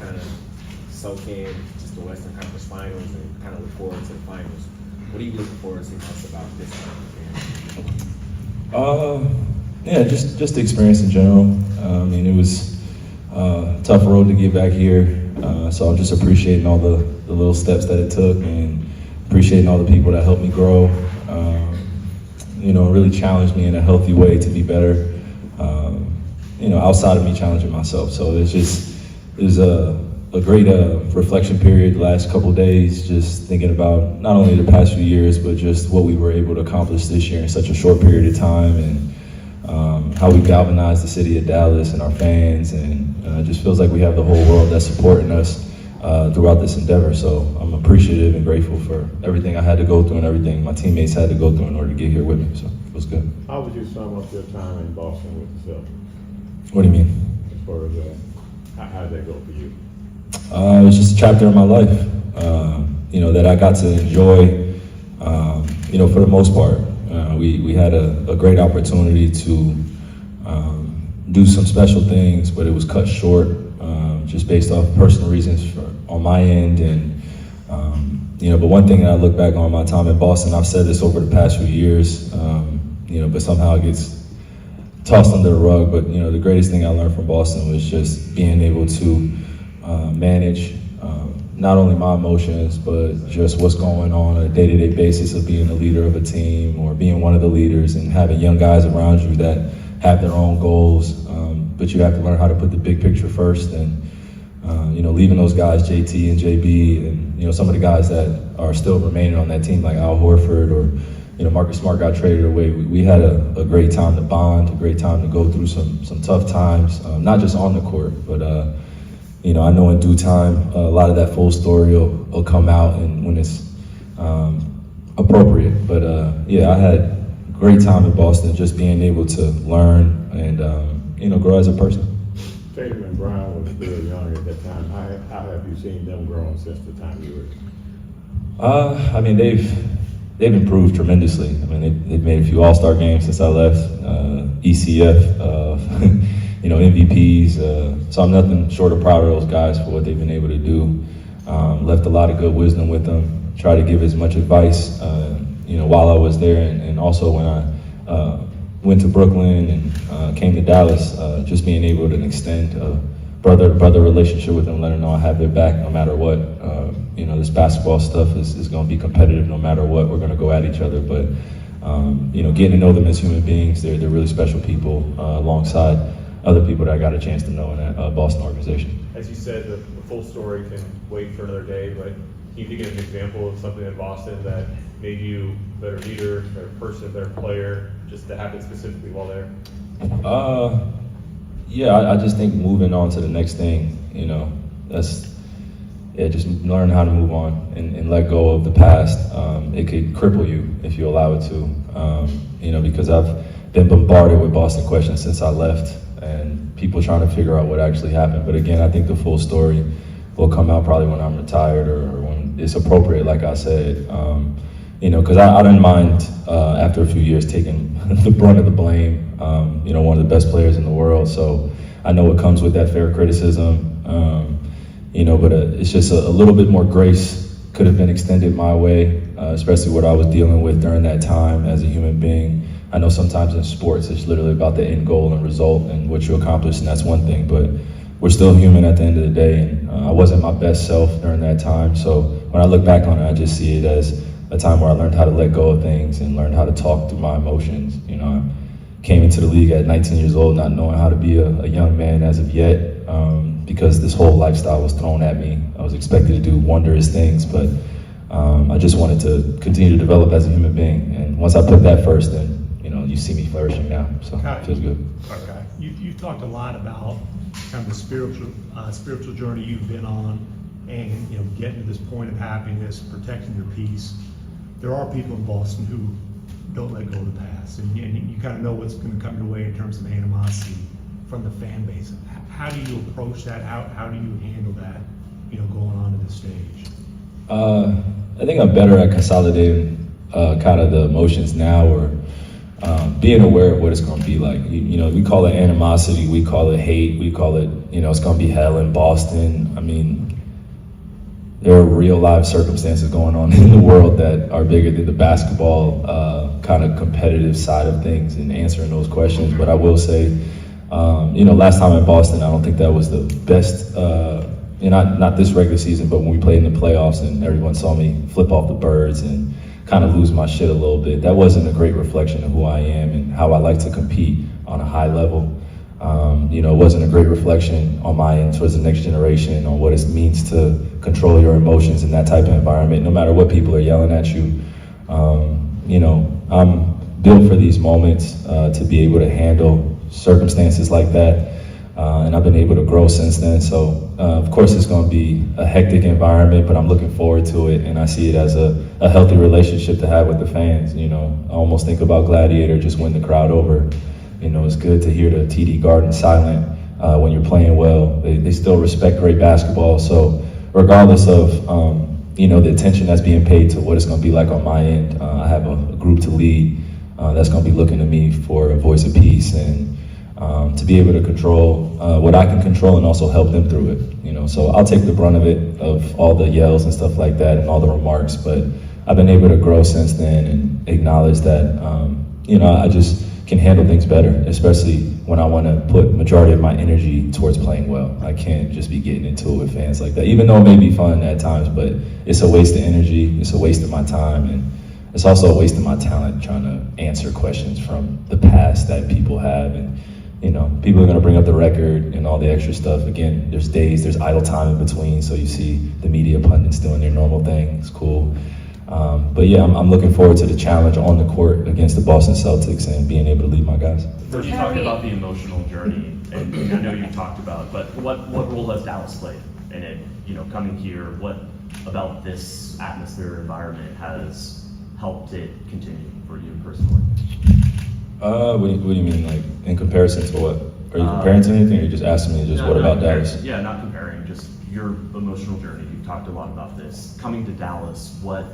kind of soak in just the Western Conference Finals and kind of look forward to the finals. What are you looking forward to most about this time? Yeah, just the experience in general. I mean, it was a tough road to get back here, so I'm just appreciating all the little steps that it took and appreciating all the people that helped me grow. Really challenged me in a healthy way to be better. Outside of me challenging myself. So it was a great reflection period the last couple of days, just thinking about not only the past few years, but just what we were able to accomplish this year in such a short period of time, and how we galvanized the city of Dallas and our fans, and it just feels like we have the whole world that's supporting us throughout this endeavor. So I'm appreciative and grateful for everything I had to go through and everything my teammates had to go through in order to get here with me. So it was good. How would you sum up your time in Boston with the Celtics? What do you mean? As far as how did that go for you? It was just a chapter in my life, that I got to enjoy, for the most part. We had a great opportunity to do some special things, but it was cut short just based off personal reasons on my end. And, but one thing that I look back on my time in Boston, I've said this over the past few years, but somehow it gets tossed under the rug. But, the greatest thing I learned from Boston was just being able to manage not only my emotions, but just what's going on a day-to-day basis of being the leader of a team or being one of the leaders and having young guys around you that have their own goals. But you have to learn how to put the big picture first, and leaving those guys, JT and JB, and some of the guys that are still remaining on that team, like Al Horford or Marcus Smart got traded away. We had a great time to bond, a great time to go through some tough times, not just on the court, but I know in due time a lot of that full story will come out and when it's appropriate. But I had a great time in Boston, just being able to learn and grow as a person. Tatum and Bryant were still young at that time. How have you seen them growing since the time you were? They've improved tremendously. I mean, they've made a few All-Star games since I left, ECF, MVPs. So I'm nothing short of proud of those guys for what they've been able to do. Left a lot of good wisdom with them. Try to give as much advice, while I was there, and also when I went to Brooklyn and came to Dallas, just being able to extend a brother relationship with them, let them know I have their back no matter what. This basketball stuff is going to be competitive no matter what. We're going to go at each other, but getting to know them as human beings, they're really special people alongside other people that I got a chance to know in that Boston organization. As you said, the full story can wait for another day, but can you think of an example of something in Boston that made you a better leader, better person, better player, just that happened specifically while there? I just think moving on to the next thing, just learn how to move on and let go of the past. It could cripple you if you allow it to, because I've been bombarded with Boston questions since I left and people trying to figure out what actually happened. But again, I think the full story will come out probably when I'm retired or when it's appropriate, like I said. Because I didn't mind after a few years taking the brunt of the blame. One of the best players in the world, so I know it comes with that fair criticism. But it's just a little bit more grace could have been extended my way, especially what I was dealing with during that time as a human being. I know sometimes in sports it's literally about the end goal and result and what you accomplish, and that's one thing, but we're still human at the end of the day, and I wasn't my best self during that time. So when I look back on it, I just see it as a time where I learned how to let go of things and learned how to talk through my emotions. I came into the league at 19 years old not knowing how to be a young man as of yet, because this whole lifestyle was thrown at me. I was expected to do wondrous things, but I just wanted to continue to develop as a human being. And once I put that first, then you see me flourishing now, so it feels good. Okay. You've talked a lot about kind of the spiritual journey you've been on, and getting to this point of happiness, protecting your peace. There are people in Boston who don't let go of the past, and you kind of know what's going to come your way in terms of animosity from the fan base. How do you approach that? How do you handle that, going on to this stage? I think I'm better at consolidating kind of the emotions now, or being aware of what it's going to be like. You know, we call it animosity, we call it hate, we call it, you know, it's going to be hell in Boston. I mean, there are real live circumstances going on in the world that are bigger than the basketball kind of competitive side of things and answering those questions. But I will say, you know, last time in Boston, I don't think that was the best, not this regular season, but when we played in the playoffs and everyone saw me flip off the birds and kind of lose my shit a little bit. That wasn't a great reflection of who I am and how I like to compete on a high level. You know, it wasn't a great reflection on my end towards the next generation on what it means to control your emotions in that type of environment, no matter what people are yelling at you. You know, I'm built for these moments to be able to handle circumstances like that. And I've been able to grow since then. So, of course, it's going to be a hectic environment, but I'm looking forward to it. And I see it as a healthy relationship to have with the fans. You know, I almost think about Gladiator, just win the crowd over. You know, it's good to hear the TD Garden silent when you're playing well. They still respect great basketball. So regardless of, you know, the attention that's being paid to what it's going to be like on my end, I have a group to lead that's going to be looking to me for a voice of peace and to be able to control what I can control and also help them through it. You know, so I'll take the brunt of it, of all the yells and stuff like that and all the remarks, but I've been able to grow since then and acknowledge that, you know, I just can handle things better, especially when I want to put majority of my energy towards playing well. I can't just be getting into it with fans like that, even though it may be fun at times, but it's a waste of energy, it's a waste of my time, and it's also a waste of my talent trying to answer questions from the past that people have. And you know, people are going to bring up the record and all the extra stuff. Again, there's days, there's idle time in between, so you see the media pundits doing their normal thing. It's cool. But yeah, I'm looking forward to the challenge on the court against the Boston Celtics and being able to lead my guys. So you talked about the emotional journey, and I know you talked about, but what role has Dallas played in it? You know, coming here, what about this atmosphere, environment has helped it continue for you personally? What do you mean, like in comparison to what? Are you comparing to anything, or you just asking me just what about Dallas? Yeah, not comparing, just your emotional journey. You've talked a lot about this. Coming to Dallas, what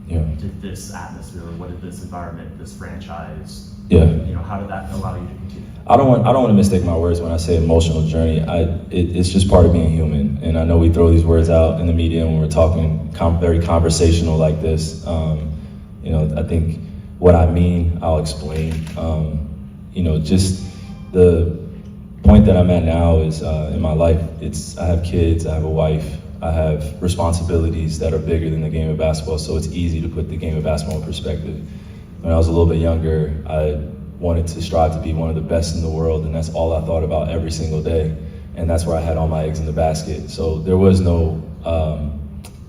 did this atmosphere, what did this environment, this franchise, you know, how did that allow you to continue? I don't want to mistake my words when I say emotional journey. It's just part of being human, and I know we throw these words out in the media when we're talking very conversational like this. You know, I think what I mean, I'll explain. You know, just the point that I'm at now is in my life, I have kids, I have a wife, I have responsibilities that are bigger than the game of basketball, so it's easy to put the game of basketball in perspective. When I was a little bit younger, I wanted to strive to be one of the best in the world, and that's all I thought about every single day, and that's where I had all my eggs in the basket. So there was no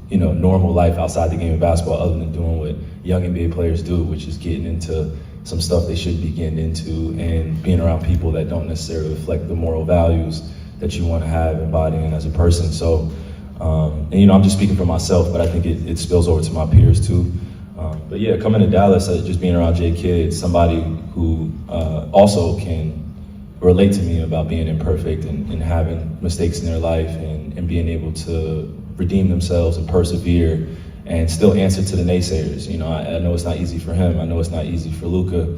you know, normal life outside the game of basketball other than doing what young NBA players do, which is getting into some stuff they shouldn't be getting into and being around people that don't necessarily reflect the moral values that you want to have embodying as a person. So, and you know, I'm just speaking for myself, but I think it spills over to my peers too. But yeah, coming to Dallas, just being around J Kids, somebody who also can relate to me about being imperfect and having mistakes in their life and being able to redeem themselves and persevere and still answer to the naysayers. You know, I know it's not easy for him. I know it's not easy for Luka,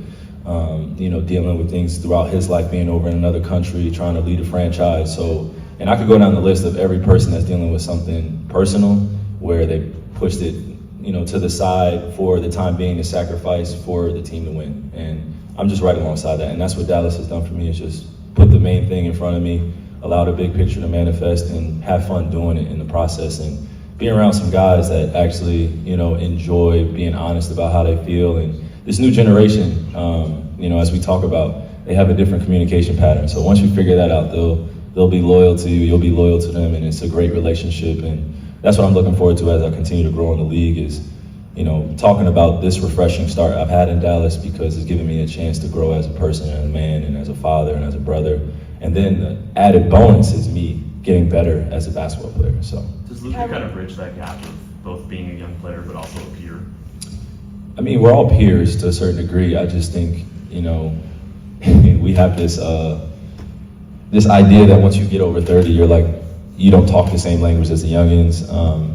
you know, dealing with things throughout his life, being over in another country, trying to lead a franchise. So, and I could go down the list of every person that's dealing with something personal where they pushed it, you know, to the side for the time being to sacrifice for the team to win. And I'm just right alongside that. And that's what Dallas has done for me, is just put the main thing in front of me, allow the big picture to manifest, and have fun doing it in the process. And being around some guys that actually, you know, enjoy being honest about how they feel. And this new generation, you know, as we talk about, they have a different communication pattern. So once you figure that out, they'll be loyal to you, you'll be loyal to them, and it's a great relationship. And that's what I'm looking forward to as I continue to grow in the league, is, you know, talking about this refreshing start I've had in Dallas, because it's given me a chance to grow as a person and a man and as a father and as a brother. And then the added bonus is me getting better as a basketball player. So does Luka kind of bridge that gap of both being a young player but also a peer? I mean, we're all peers to a certain degree. I just think, you know, we have this this idea that once you get over 30, you're like, you don't talk the same language as the youngins.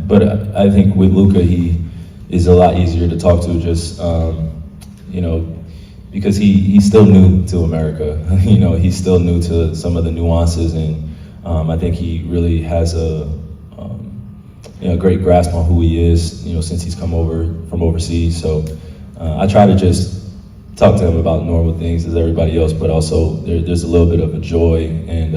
But I think with Luka, he is a lot easier to talk to, just, you know, because he's still new to America. You know, he's still new to some of the nuances, and I think he really has a great grasp on who he is, you know, since he's come over from overseas. So I try to just talk to him about normal things as everybody else, but also there's a little bit of a joy and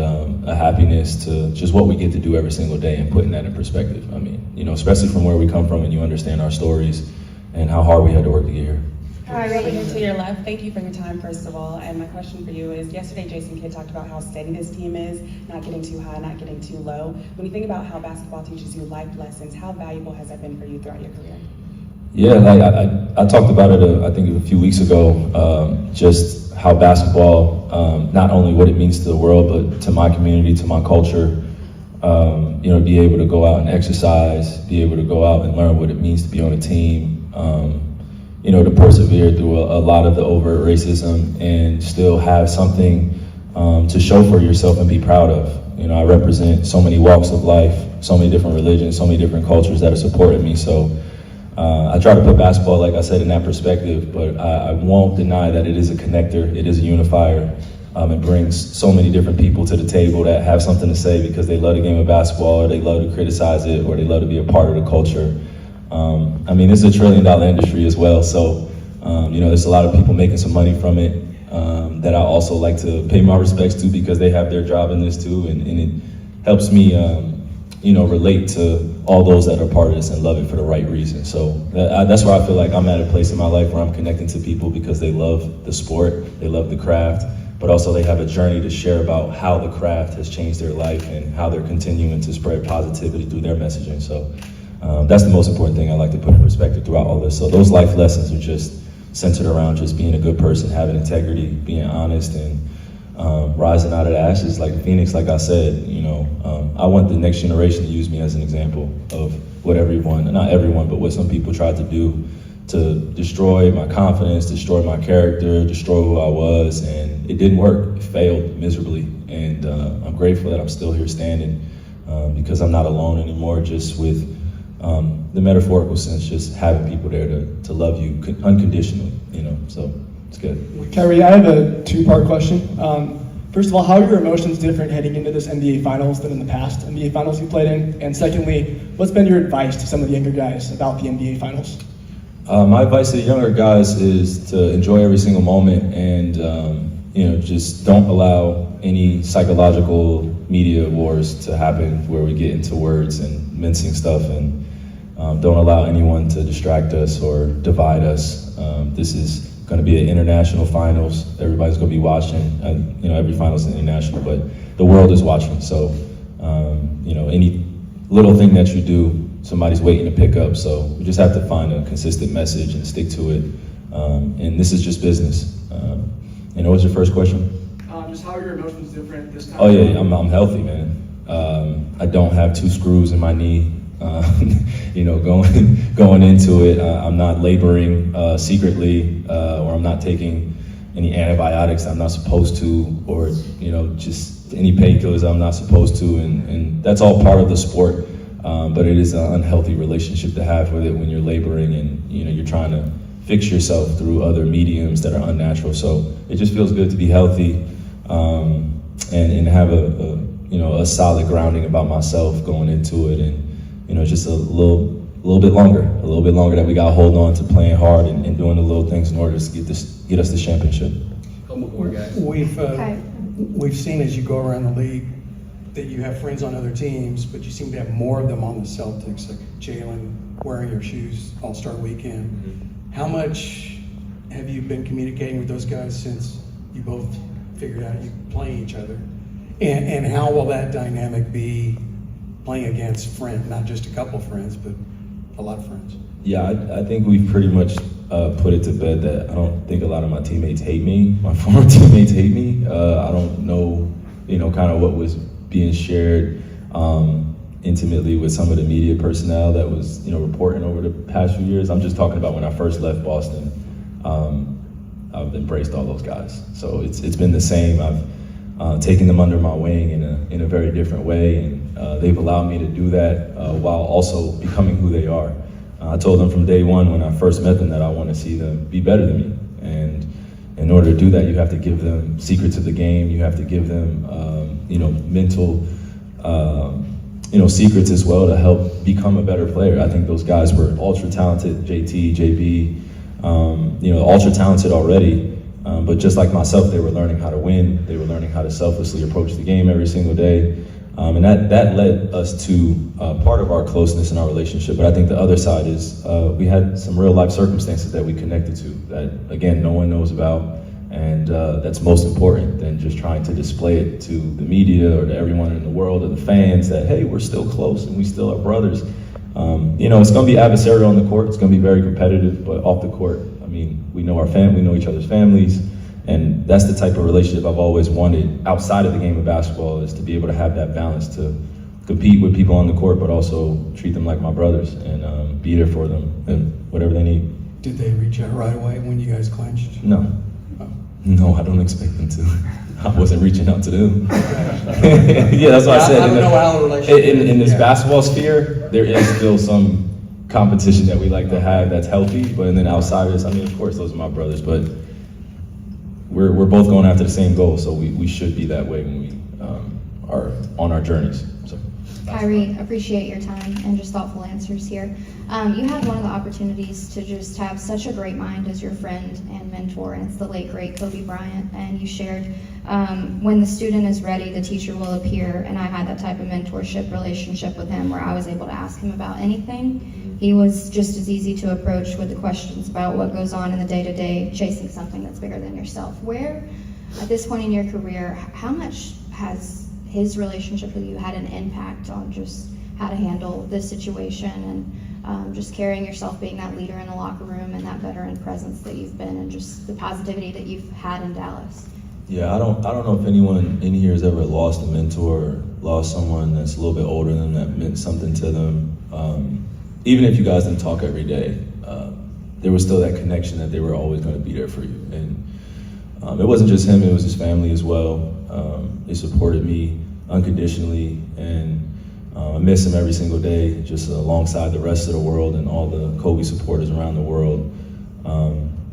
a happiness to just what we get to do every single day and putting that in perspective. I mean, you know, especially from where we come from and you understand our stories and how hard we had to work to get here. Hi, Relishing to your left. Thank you for your time, first of all. And my question for you is, yesterday Jason Kidd talked about how steady this team is, not getting too high, not getting too low. When you think about how basketball teaches you life lessons, how valuable has that been for you throughout your career? Yeah, like I talked about it, I think a few weeks ago, just how basketball, not only what it means to the world, but to my community, to my culture, you know, be able to go out and exercise, be able to go out and learn what it means to be on a team, you know, to persevere through a lot of the overt racism and still have something to show for yourself and be proud of. You know, I represent so many walks of life, so many different religions, so many different cultures that have supported me. So I try to put basketball, like I said, in that perspective, but I won't deny that it is a connector, it is a unifier. It brings so many different people to the table that have something to say because they love the game of basketball, or they love to criticize it, or they love to be a part of the culture. I mean, it's a $1 trillion industry as well, so you know, there's a lot of people making some money from it that I also like to pay my respects to because they have their job in this too, and it helps me you know, relate to all those that are part of this and love it for the right reason. So that's where I feel like I'm at a place in my life where I'm connecting to people because they love the sport, they love the craft, but also they have a journey to share about how the craft has changed their life and how they're continuing to spread positivity through their messaging. So that's the most important thing I like to put in perspective throughout all this. So those life lessons are just centered around just being a good person, having integrity, being honest, and rising out of the ashes like the phoenix. Like I said, you know, I want the next generation to use me as an example of what everyone, not everyone, but what some people tried to do to destroy my confidence, destroy my character, destroy who I was, and it didn't work. It failed miserably, and I'm grateful that I'm still here standing because I'm not alone anymore, just with the metaphorical sense, just having people there to love you unconditionally, you know, so it's good. Kyrie, I have a two-part question. First of all, how are your emotions different heading into this NBA Finals than in the past NBA Finals you played in? And secondly, what's been your advice to some of the younger guys about the NBA Finals? My advice to the younger guys is to enjoy every single moment and, you know, just don't allow any psychological media wars to happen where we get into words and mincing stuff, and don't allow anyone to distract us or divide us. This is going to be an international finals. Everybody's going to be watching. You know, every finals is international, but the world is watching. So, you know, any little thing that you do, somebody's waiting to pick up. So we just have to find a consistent message and stick to it. And this is just business. And what was your first question? Just how are your emotions different this time? Oh yeah, I'm healthy, man. I don't have 2 screws in my knee. You know, going into it, I'm not laboring secretly, or I'm not taking any antibiotics I'm not supposed to, or, you know, just any painkillers I'm not supposed to, and that's all part of the sport. But it is an unhealthy relationship to have with it when you're laboring and, you know, you're trying to fix yourself through other mediums that are unnatural. So it just feels good to be healthy, and have a solid grounding about myself going into it, and, you know, just a little bit longer that we got to hold on to playing hard and doing the little things in order to get us the championship. We've seen as you go around the league that you have friends on other teams, but you seem to have more of them on the Celtics, like Jalen wearing your shoes All-Star Weekend. Mm-hmm. How much have you been communicating with those guys since you both figured out you playing each other? And how will that dynamic be playing against friends, not just a couple friends, but a lot of friends? Yeah, I think we've pretty much put it to bed that I don't think a lot of my teammates hate me. My former teammates hate me. I don't know, you know, kind of what was being shared intimately with some of the media personnel that was, you know, reporting over the past few years. I'm just talking about when I first left Boston. I've embraced all those guys. So it's been the same. I've taken them under my wing in a very different way, and they've allowed me to do that while also becoming who they are. I told them from day one when I first met them that I want to see them be better than me, and in order to do that, you have to give them secrets of the game. You have to give them, mental, secrets as well to help become a better player. I think those guys were ultra talented, JT, JB, ultra talented already. But just like myself, they were learning how to win. They were learning how to selflessly approach the game every single day. And that led us to part of our closeness in our relationship. But I think the other side is we had some real life circumstances that we connected to that, again, no one knows about. And that's most important than just trying to display it to the media or to everyone in the world or the fans that, hey, we're still close and we still are brothers. It's going to be adversarial on the court. It's going to be very competitive, but off the court, I mean, we know our family, we know each other's families. And that's the type of relationship I've always wanted outside of the game of basketball, is to be able to have that balance, to compete with people on the court, but also treat them like my brothers and be there for them and whatever they need. Did they reach out right away when you guys clinched? No. No, I don't expect them to. I wasn't reaching out to them. Yeah, that's what I said. I don't know how the relationship in this basketball sphere, there is still some competition that we like to have that's healthy, but then outside of this, I mean, of course, those are my brothers, but we're both going after the same goal, so we should be that way when we are on our journeys. So. Kyrie, appreciate your time and just thoughtful answers here. You had one of the opportunities to just have such a great mind as your friend and mentor, and it's the late, great Kobe Bryant, and you shared, when the student is ready, the teacher will appear, and I had that type of mentorship relationship with him where I was able to ask him about anything. He was just as easy to approach with the questions about what goes on in the day-to-day, chasing something that's bigger than yourself. Where, at this point in your career, how much has his relationship with you had an impact on just how to handle this situation and just carrying yourself, being that leader in the locker room and that veteran presence that you've been, and just the positivity that you've had in Dallas? Yeah, I don't know if anyone in here has ever lost a mentor or lost someone that's a little bit older than them that meant something to them. Even if you guys didn't talk every day, there was still that connection that they were always going to be there for you. And it wasn't just him, it was his family as well. They supported me unconditionally, and I miss him every single day, just alongside the rest of the world and all the Kobe supporters around the world,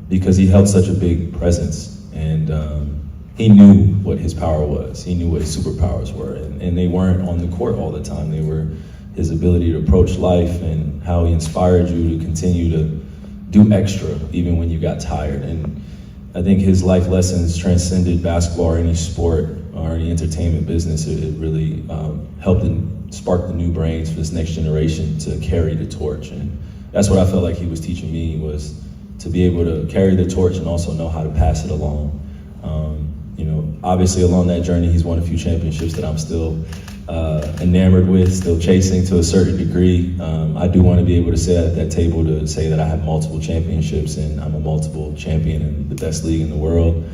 because he held such a big presence, and he knew what his power was. He knew what his superpowers were, and they weren't on the court all the time. They were his ability to approach life and how he inspired you to continue to do extra even when you got tired. And I think his life lessons transcended basketball or any sport or any entertainment business. It really helped and sparked the new brains for this next generation to carry the torch. And that's what I felt like he was teaching me, was to be able to carry the torch and also know how to pass it along. Obviously along that journey, he's won a few championships that I'm still enamored with, still chasing to a certain degree. I do want to be able to sit at that table to say that I have multiple championships and I'm a multiple champion in the best league in the world.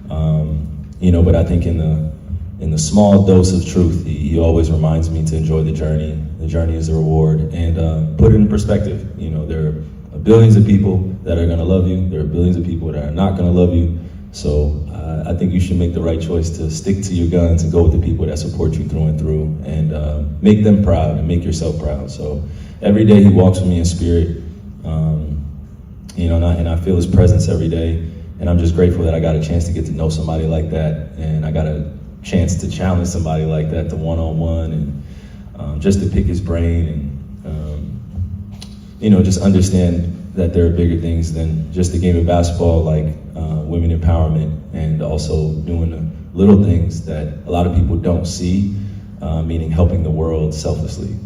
But I think in the small dose of truth, he always reminds me to enjoy the journey. The journey is a reward, and put it in perspective. There are billions of people that are going to love you. There are billions of people that are not going to love you. So I think you should make the right choice to stick to your guns and go with the people that support you through and through, and make them proud and make yourself proud. So every day he walks with me in spirit, and I feel his presence every day. And I'm just grateful that I got a chance to get to know somebody like that, and I got a chance to challenge somebody like that to one-on-one, and just to pick his brain and just understand that there are bigger things than just the game of basketball, like women empowerment, and also doing the little things that a lot of people don't see, meaning helping the world selflessly.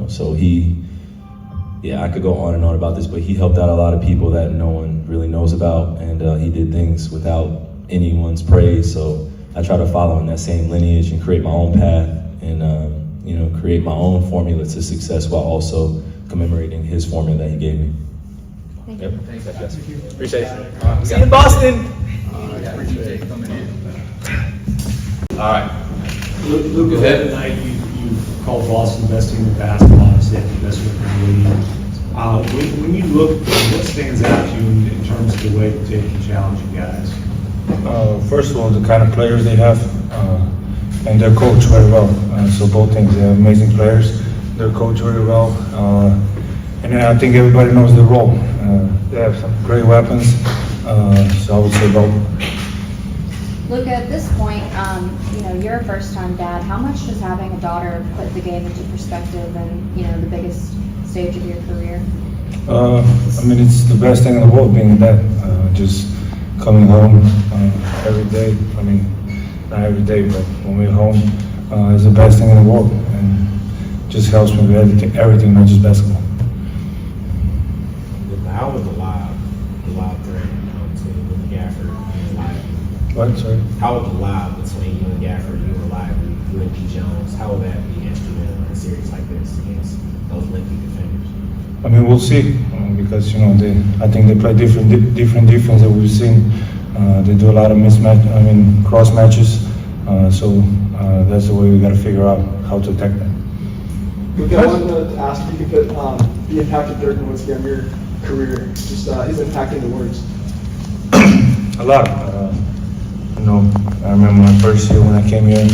So I could go on and on about this, but he helped out a lot of people that no one really knows about, and he did things without anyone's praise. So I try to follow in that same lineage and create my own path, and create my own formula to success while also commemorating his formula that he gave me. Thank Yep. you. Thanks, guys. Appreciate it. See you in Boston. All right. Luka, that night you called Boston the best team in basketball, and said the best record in the league. When you look, what stands out to you in terms of the way that they can challenge you guys? First of all, the kind of players they have, and they're coached very well. So both things, they have amazing players. They're coached very well, and then I think everybody knows their role. They have some great weapons. So I would say about Luka, at this point, you're a first-time dad. How much does having a daughter put the game into perspective and, the biggest stage of your career? It's the best thing in the world being a dad. Just coming home every day. Not every day, but when we're home, is the best thing in the world, and just helps me with everything, not just basketball. How was the live thread between you and Gafford and Lively? What? Sorry? How was the live between you and Gafford, you and Lively, you and D. Jones? How will that be instrumental in a series like this against those lengthy defenders? We'll see, because I think they play different defense that we've seen. They do a lot of cross matches. So that's the way we got to figure out how to attack that. Luka, I wanted to ask if you could put the impact of Dirk Nowitzki on your career, just his impact in the words. A lot. I remember my first year when I came here.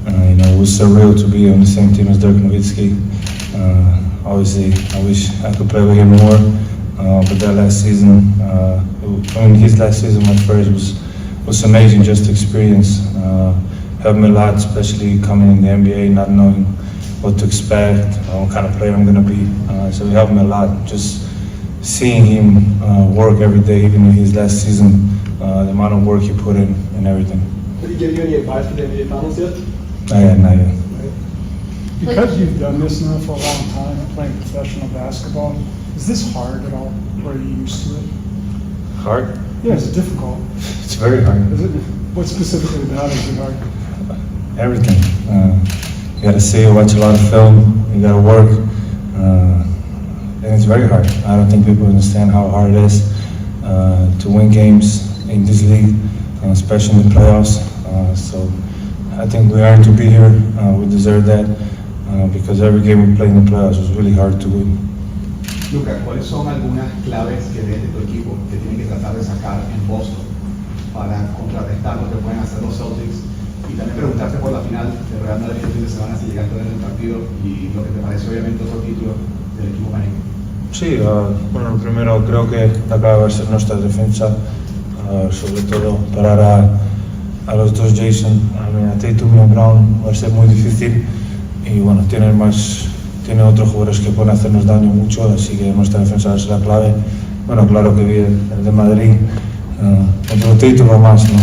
It was surreal to be on the same team as Dirk Nowitzki. Obviously, I wish I could play with him more. But that last season, his last season, my first, was amazing. Just experience. Helped me a lot, especially coming in the NBA, not knowing what to expect, what kind of player I'm going to be. So it helped me a lot. Just seeing him work every day, even in his last season, the amount of work he put in and everything. Did he give you any advice for the NBA Finals yet? Not yet. Because you've done this now for a long time, playing professional basketball, is this hard at all? Or are you used to it? Hard? Yeah, it's difficult. It's very hard. Is it? What specifically about it is hard? Everything. You got to see, watch a lot of film. You got to work, and it's very hard. I don't think people understand how hard it is to win games in this league, especially in the playoffs. So I think we earned to be here. We deserve that because every game we played in the playoffs was really hard to win. Luka, ¿cuáles son algunas claves que ves de tu equipo que tienen que tratar de sacar en Boston para contrarrestar lo que pueden hacer los Celtics? Y también preguntarte por la final de Real Madrid el fin de semana, si llegaste a ver el partido y lo que te parece obviamente otro título del equipo mágico. Sí, bueno, primero creo que la clave va a ser nuestra defensa, sobre todo parar a los dos Jason, a Tatum y a Brown va a ser muy difícil y bueno, tiene otros jugadores que pueden hacernos daño mucho, así que nuestra defensa va a ser la clave. Bueno, claro que vi el de Madrid, otro título más, ¿no?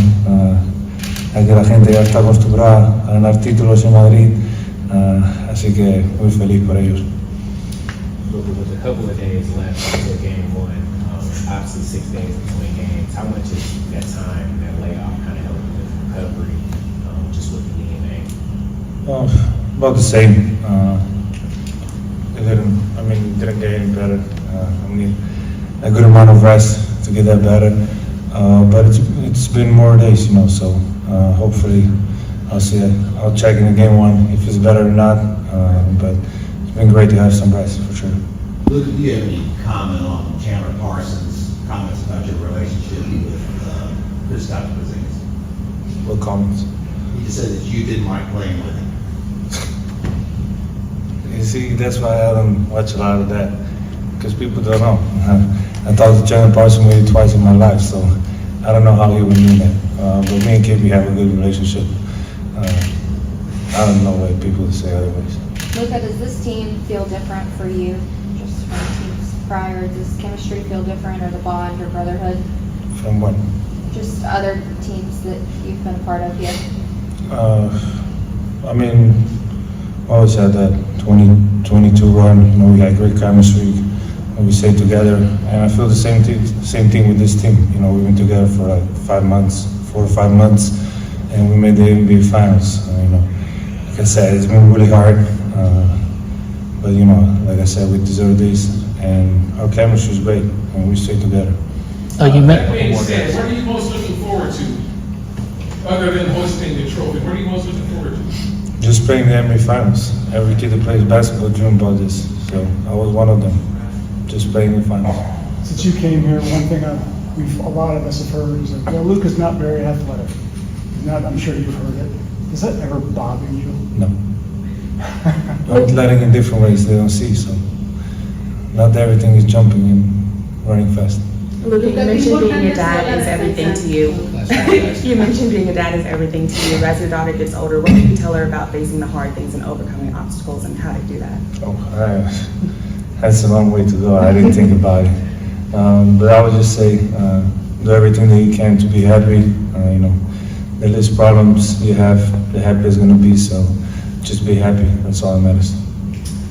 Ya que la gente ya está acostumbrada a ganar títulos en Madrid, así que muy feliz por ellos. With a couple of days left until game one, obviously 6 days between games, how much is that time, that layoff kind of helping with recovery, just with the DNA? About the same. It didn't get any better. A good amount of rest to get that better. But it's been more days, so hopefully I'll check in the game one if it's better or not. But it's been great to have some rest for sure. Luka, do you have any comment on Chandler Parsons' comments about your relationship with Porzingis? What comments? He just said that you didn't like playing with him. You see, that's why I don't watch a lot of that, because people don't know. I talked to Chandler Parsons maybe twice in my life, so I don't know how he would mean that. But me and KP have a good relationship. I don't know why people say otherwise. Luka, does this team feel different for you, just from teams prior? Does chemistry feel different, or the bond, or brotherhood? From what? Just other teams that you've been a part of here. I always had that 2022 run. We had great chemistry. We stayed together, and I feel the same thing with this team. We've been together for like 4 or 5 months, and we made the NBA Finals. Like I said, it's been really hard, but like I said, we deserve this, and our chemistry is great, and we stay together. That being said, what are you most looking forward to, other than hosting the trophy? What are you most looking forward to? Just playing the NBA Finals. Every kid that plays basketball dreams about this, so I was one of them. Just playing the finals. Since you came here, one thing a lot of us have heard is that, well, Luka's not very athletic. I'm sure you've heard it. Does that ever bother you? No. I'm athletic in different ways they don't see, so not everything is jumping and running fast. Luka, you mentioned being your dad is everything to you. You mentioned being a dad is everything to you. As your daughter gets older, what can you tell her about facing the hard things and overcoming obstacles and how to do that? That's a long way to go. I didn't think about it. But I would just say, do everything that you can to be happy. The less problems you have, the happier it's going to be. So just be happy. That's all that matters.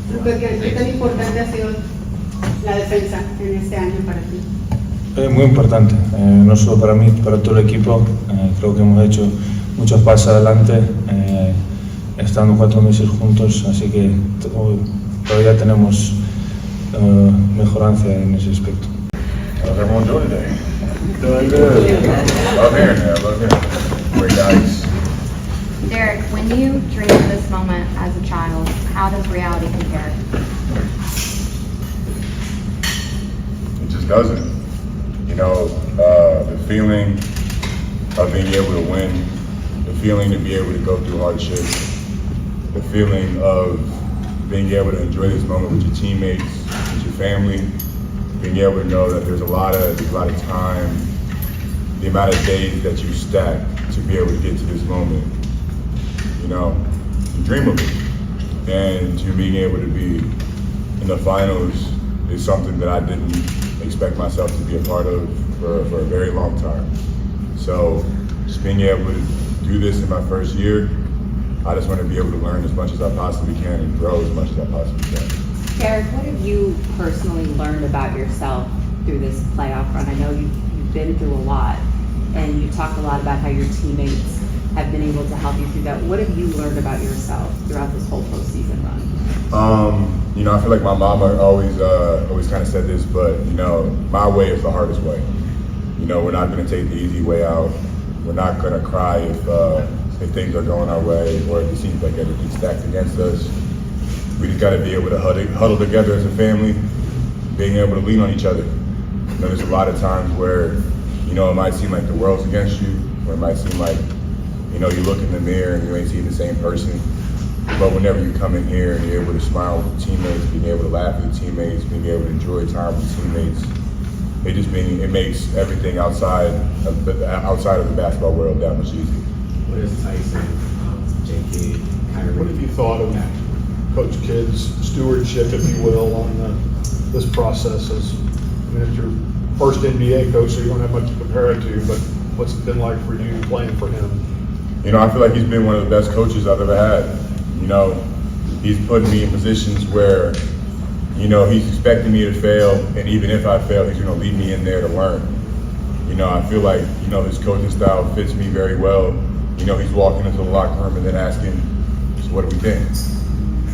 Luka, ¿qué tan importante ha sido la defensa en este año para ti? Muy importante, no solo para mí, para todo el equipo. Creo que hemos hecho muchos pasos adelante, estando 4 meses juntos, así que todavía tenemos mejorancia en ese aspecto. How's everyone doing today? Doing good. Love hearing that, love hearing that. Great guys. Derek, when you dreamed of this moment as a child, how does reality compare? It just doesn't. The feeling of being able to win, the feeling to be able to go through hardship, the feeling of being able to enjoy this moment with your teammates, with your family, being able to know that there's a lot of time, the amount of days that you stack to be able to get to this moment. You dream of it. And to being able to be in the finals is something that I didn't expect myself to be a part of for a very long time. So just being able to do this in my first year, I just want to be able to learn as much as I possibly can and grow as much as I possibly can. Derek, what have you personally learned about yourself through this playoff run? I know you've been through a lot, and you talked a lot about how your teammates have been able to help you through that. What have you learned about yourself throughout this whole postseason run? I feel like my mama always kind of said this, but my way is the hardest way. We're not going to take the easy way out. We're not going to cry if things are going our way or if it seems like everything's stacked against us. We just got to be able to huddle together as a family, being able to lean on each other. There's a lot of times where it might seem like the world's against you, or it might seem like you look in the mirror and you ain't seeing the same person. But whenever you come in here and you're able to smile with teammates, being able to laugh with teammates, being able to enjoy time with teammates, it makes everything outside of the basketball world that much easier. What is Tyson, J. Kidd, Kyrie? What have you thought of Coach Kidd's stewardship, if you will, on this process? It's your first NBA coach, so you don't have much to compare it to, but what's it been like for you playing for him? I feel like he's been one of the best coaches I've ever had. He's put me in positions where, he's expecting me to fail, and even if I fail, he's going to leave me in there to learn. I feel like, his coaching style fits me very well. He's walking into the locker room and then asking, so what do we think?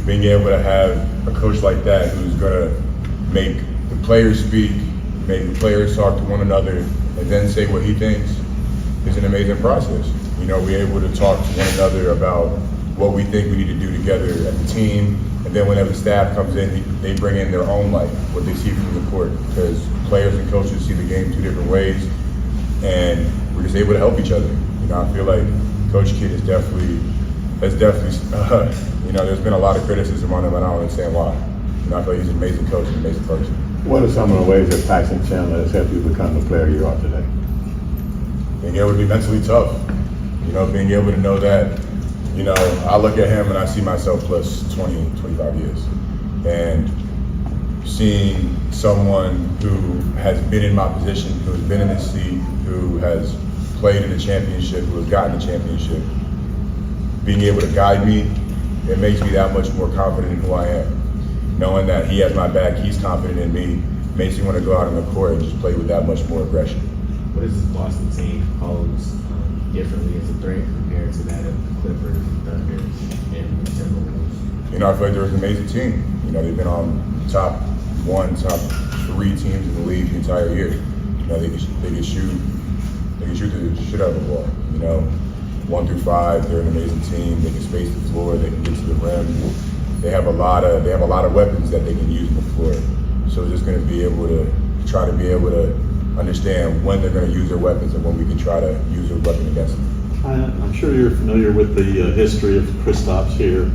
Being able to have a coach like that who's going to make the players speak, make the players talk to one another, and then say what he thinks is an amazing process. We're able to talk to one another about what we think we need to do together as a team, and then whenever the staff comes in, they bring in their own light, what they see from the court, because players and coaches see the game 2 different ways, and we're just able to help each other. I feel like Coach Kidd has definitely, there's been a lot of criticism on him, and I don't understand why. I feel like he's an amazing coach and an amazing person. What are some of the ways that Tyson Chandler has helped you become the player you are today? Being able to be mentally tough. Being able to know that, I look at him and I see myself plus 20, 25 years. And seeing someone who has been in my position, who has been in this seat, who has played in the championship, who has gotten the championship, being able to guide me, it makes me that much more confident in who I am. Knowing that he has my back, he's confident in me, makes me want to go out on the court and just play with that much more aggression. What does this Boston team pose differently as a threat compared to that of the Clippers, Thunder, and the Timberwolves? I feel like they're an amazing team. They've been on top 3 teams in the league the entire year. They can shoot the shit out of the ball. 1 through 5, they're an amazing team. They can space the floor. They can get to the rim. They have a lot of weapons that they can use on the floor. So we're just going to be able to try to be able to understand when they're going to use their weapons and when we can try to use their weapon against them. I'm sure you're familiar with the history of Kristaps here.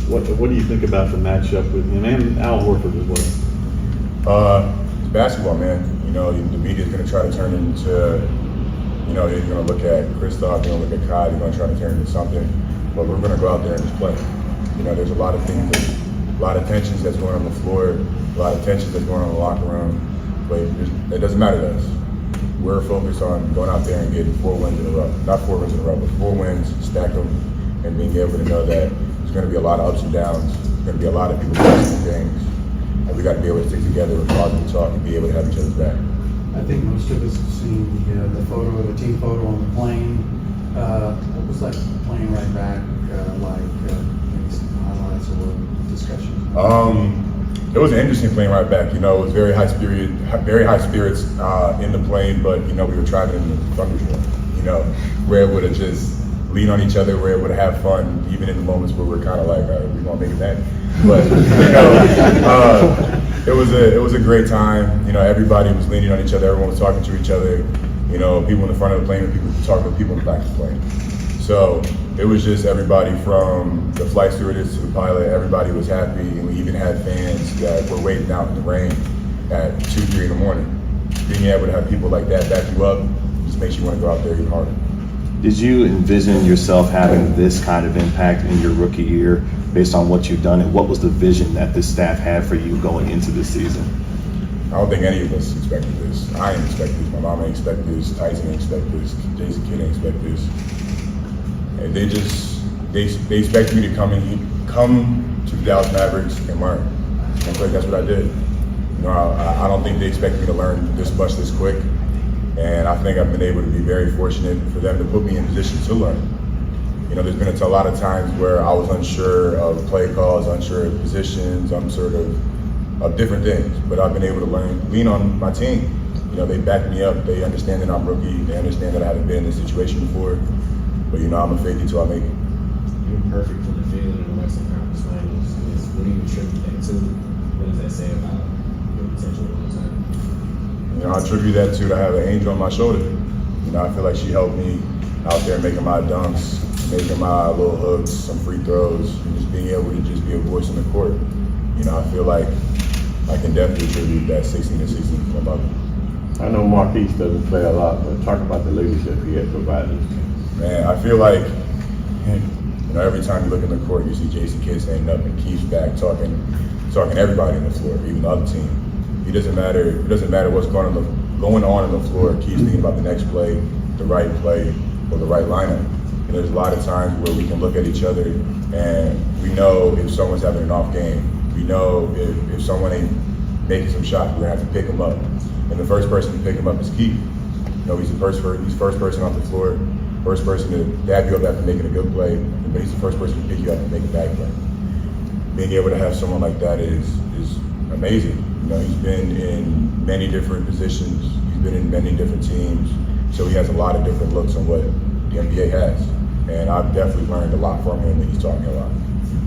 What do you think about the matchup with him and Al Horford as well? It's basketball, man. The media is going to try to turn it into You know, they're going to look at Kristaps, they're going to look at Kai, they're going to try to turn into something. But we're going to go out there and just play. You know, there's a lot of things, a lot of tensions that's going on the floor, a lot of tensions that's going on in the locker room. But it doesn't matter to us. We're focused on going out there and getting 4 wins in a row. Not 4 wins in a row, but 4 wins, stack them, and being able to know that there's going to be a lot of ups and downs. There's going to be a lot of people losing things. And we got to be able to stick together and positive talk and be able to have each other's back. I think most of us have seen the photo, the team photo on the plane. What was like playing right back, maybe some highlights or discussion? It was an interesting plane ride back. You know, it was very high spirits in the plane, but you know, we were traveling in the thunderstorm. You know, we're able to just lean on each other. We're able to have fun, even in the moments where we're kind of like, we gonna make it back. But you know, it was a great time. You know, everybody was leaning on each other. Everyone was talking to each other. You know, people in the front of the plane and people talking to people in the back of the plane. So it was just everybody from the flight stewardess to the pilot. Everybody was happy, and we even had fans that were waiting out in the rain at 2, 3 in the morning. Being able to have people like that back you up just makes you want to go out there even harder. Did you envision yourself having this kind of impact in your rookie year based on what you've done, and what was the vision that this staff had for you going into this season? I don't think any of us expected this. I didn't expect this. My mom didn't expect this. Tyson didn't expect this. Jason Kidd didn't expect this. And they expected me to come to the Dallas Mavericks and learn. And I feel like that's what I did. You know, I don't think they expected me to learn this much this quick. And I think I've been able to be very fortunate for them to put me in position to learn. You know, there's been a lot of times where I was unsure of play calls, unsure of positions, unsure of different things. But I've been able to lean on my team. You know, they back me up. They understand that I'm rookie. They understand that I haven't been in this situation before. But you know, I'm gonna fake it till I make it. You're perfect for the field in the Western Conference Finals. What do you attribute that to? What does that say about your potential long-term? You know, I attribute that to I have an angel on my shoulder. You know, I feel like she helped me out there making my dunks, making my little hooks, some free throws, and just being able to just be a voice on the court. You know, I feel like I can definitely attribute that 16-16 to my mother. I know Markieff doesn't play a lot, but talk about the leadership he has provided. Man, I feel like, you know, every time you look in the court, you see Jason Kidd standing up and Keith's back talking to everybody on the floor, even the other team. It doesn't matter what's going on in the floor. Keith's thinking about the next play, the right play, or the right lineup. And there's a lot of times where we can look at each other and we know if someone's having an off game. We know if someone ain't making some shots, we're gonna have to pick them up. And the first person to pick him up is Keith. You know, he's first person off the floor. First person to dab you up after making a good play, but he's the first person to pick you up and make a bad play. Being able to have someone like that is amazing. You know, he's been in many different positions. He's been in many different teams, so he has a lot of different looks on what the NBA has. And I've definitely learned a lot from him, and he's taught me a lot.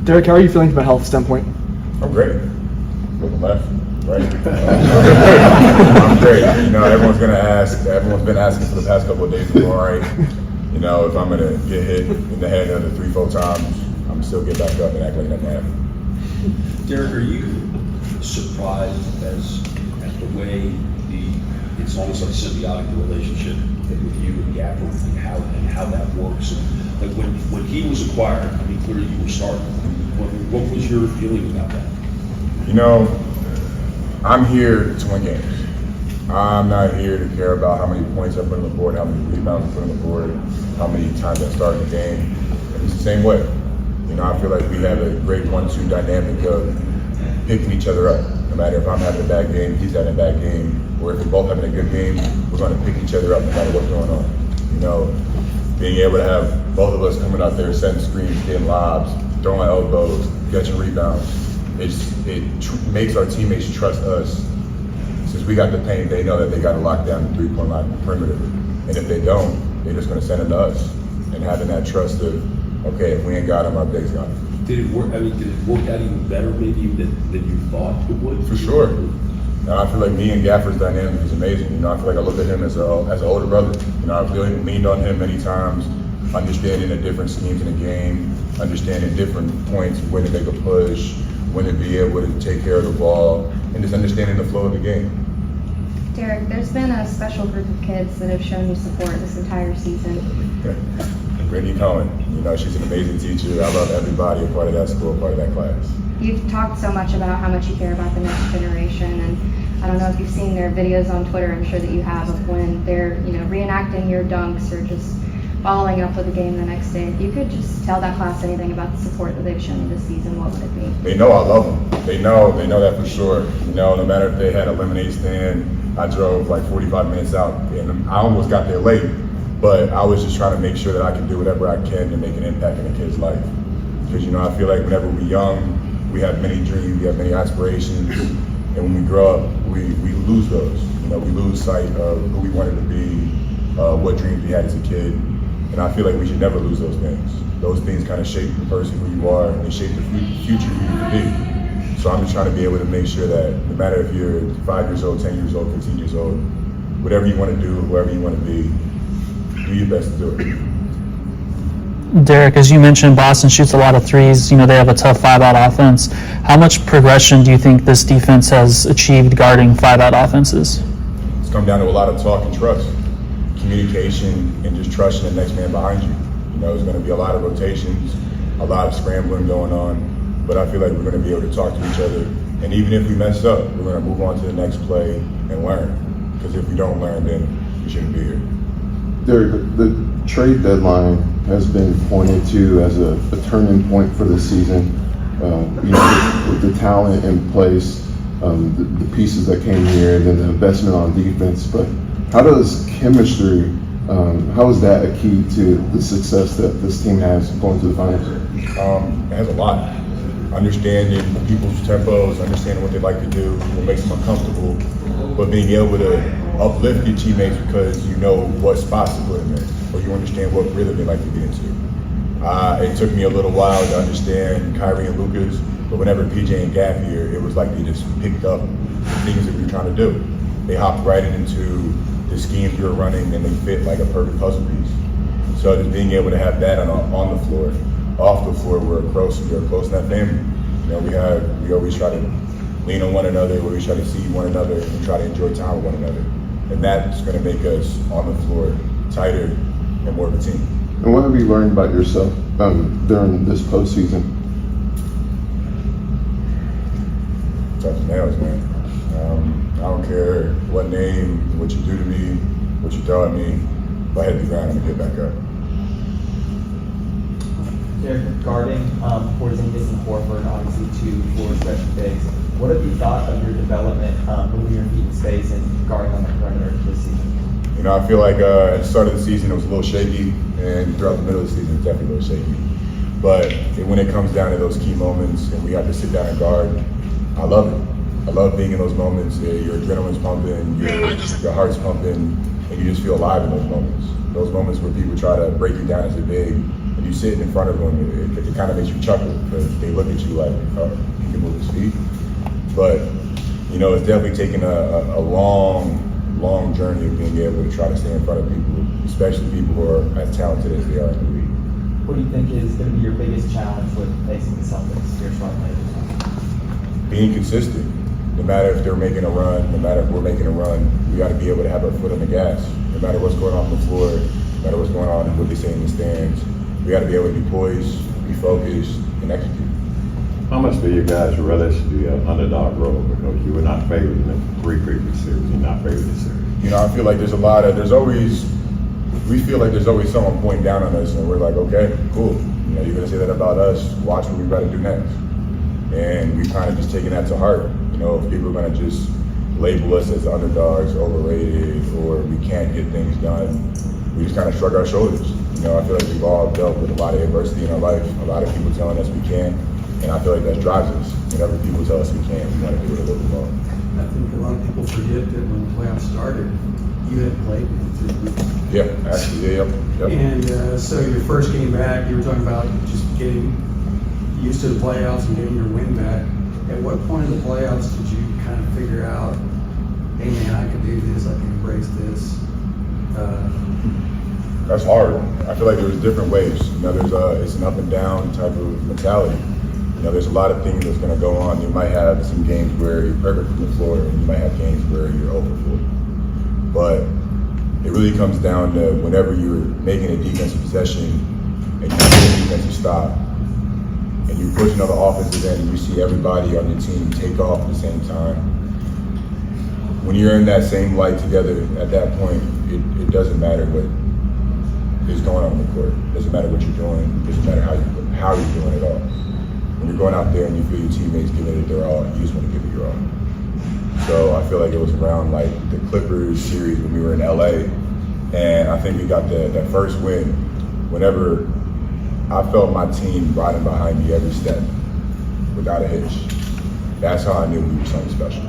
Derek, how are you feeling from a health standpoint? I'm great. Looking left, right. I'm great. You know, everyone's been asking for the past couple of days, all right. You know, if I'm gonna get hit in the head another 3-4 times, I'm still get back up and act like nothing happened. Derek, are you surprised at the way it's almost like a symbiotic relationship with you and Gafford and how that works? Like when he was acquired, I mean, clearly you were starting. What was your feeling about that? You know, I'm here to win games. I'm not here to care about how many points I put on the board, how many rebounds I put on the board, how many times I start in the game. And it's the same way. You know, I feel like we have a great 1-2 dynamic of picking each other up. No matter if I'm having a bad game, he's having a bad game, or if we're both having a good game, we're going to pick each other up no matter what's going on. You know, being able to have both of us coming out there, setting screens, getting lobs, throwing elbows, catching rebounds, it makes our teammates trust us. Since we got the paint, they know that they got to lock down the 3-point line, the perimeter. And if they don't, they're just going to send it to us. And having that trust of, okay, if we ain't got him, our bigs got him. Did it work? I mean, did it work out even better maybe than you thought it would? For sure. Now, I feel like me and Gafford's dynamic is amazing. You know, I feel like I look at him as an older brother. You know, I've really leaned on him many times, understanding the different schemes in the game, understanding different points, when to make a push, when to be able to take care of the ball, and just understanding the flow of the game. Derek, there's been a special group of kids that have shown you support this entire season. Brittany Cohen, you know, she's an amazing teacher. I love everybody a part of that school, a part of that class. You've talked so much about how much you care about the next generation, and I don't know if you've seen their videos on Twitter, I'm sure that you have, of when they're, reenacting your dunks or just following up with a game the next day. If you could just tell that class anything about the support that they've shown you this season, what would it be? They know I love them. They know that for sure. No matter if they had a lemonade stand, I drove like 45 minutes out, and I almost got there late. But I was just trying to make sure that I can do whatever I can to make an impact in a kid's life. Because, I feel like whenever we're young, we have many dreams, we have many aspirations. And when we grow up, we lose those. We lose sight of who we wanted to be, what dreams we had as a kid. And I feel like we should never lose those things. Those things kind of shape the person who you are, and they shape the future who you can be. So I'm just trying to be able to make sure that no matter if you're 5 years old, 10 years old, 15 years old, whatever you want to do, whoever you want to be, do your best to do it. Derek, as you mentioned, Boston shoots a lot of threes. They have a tough 5-out offense. How much progression do you think this defense has achieved guarding 5-out offenses? It's come down to a lot of talk and trust, communication, and just trusting the next man behind you. There's going to be a lot of rotations, a lot of scrambling going on, but I feel like we're going to be able to talk to each other. And even if we mess up, we're going to move on to the next play and learn. Because if we don't learn, then we shouldn't be here. Derek, the trade deadline has been pointed to as a turning point for the season. With the talent in place, the pieces that came here, and then the investment on defense. But how does chemistry, how is that a key to the success that this team has going to the finals? It has a lot. Understanding people's tempos, understanding what they like to do, what makes them uncomfortable, but being able to uplift your teammates because you know what spots to put them in, or you understand what rhythm they like to get into. It took me a little while to understand Kyrie and Luka's, but whenever PJ and Gaff here, it was like they just picked up the things that we were trying to do. They hopped right into the schemes we were running, and they fit like a perfect puzzle piece. So just being able to have that on the floor, off the floor, we're close in that family. We always try to lean on one another, we always try to see one another, and try to enjoy time with one another. And that's going to make us on the floor tighter and more of a team. And what have you learned about yourself during this postseason? Tough as nails, man. I don't care what name, what you do to me, what you throw at me. If I hit the ground, I'm going to get back up. Derek, guarding Porzingis and Horford, obviously 2 floor stretch bigs. What have you thought of your development, moving your feet in space and guarding on the perimeter this season? I feel like at the start of the season it was a little shaky, and throughout the middle of the season it's definitely a little shaky. But when it comes down to those key moments and we have to sit down and guard, I love it. I love being in those moments. Your adrenaline's pumping, your heart's pumping, and you just feel alive in those moments. Those moments where people try to break you down as a big, and you sit in front of them, it kind of makes you chuckle because they look at you like, oh, he can move his feet. But, it's definitely taken a long journey of being able to try to stay in front of people, especially people who are as talented as they are in the league. What do you think is going to be your biggest challenge with facing the Celtics, your front layers? Being consistent. No matter if they're making a run, no matter if we're making a run, we got to be able to have our foot on the gas. No matter what's going on the floor, no matter what's going on and what they say in the stands, we got to be able to be poised, be focused, and execute. How much do you guys relish the underdog role? Because you were not favored in the 3 previous series. You're not favored this series. I feel like we feel like there's always someone pointing down on us, and we're like, okay, cool. You're going to say that about us. Watch what we got to do next. And we've kind of just taken that to heart. If people are going to just label us as underdogs, overrated, or we can't get things done, we just kind of shrug our shoulders. I feel like we've all dealt with a lot of adversity in our life, a lot of people telling us we can, and I feel like that drives us. Whenever people tell us we can, we want to do it a little bit more. I think a lot of people forget that when the playoffs started, you had played with 3 weeks. Yeah, actually, yeah. And so your first game back, you were talking about just getting used to the playoffs and getting your win back. At what point in the playoffs did you kind of figure out, hey man, I can do this, I can embrace this? That's hard. I feel like there's different ways. It's an up and down type of mentality. There's a lot of things that's going to go on. You might have some games where you're perfect from the floor, and you might have games where you're over 4. But it really comes down to whenever you're making a defensive possession and you get a defensive stop and you're pushing on the offensive end and you see everybody on your team take off at the same time. When you're in that same light together at that point, it doesn't matter what is going on the court. It doesn't matter what you're doing. It doesn't matter how you're doing it all. When you're going out there and you feel your teammates giving it their all, you just want to give it your all. So I feel like it was around like the Clippers series when we were in LA, and I think we got that first win. Whenever I felt my team riding behind me every step without a hitch, that's how I knew we were something special.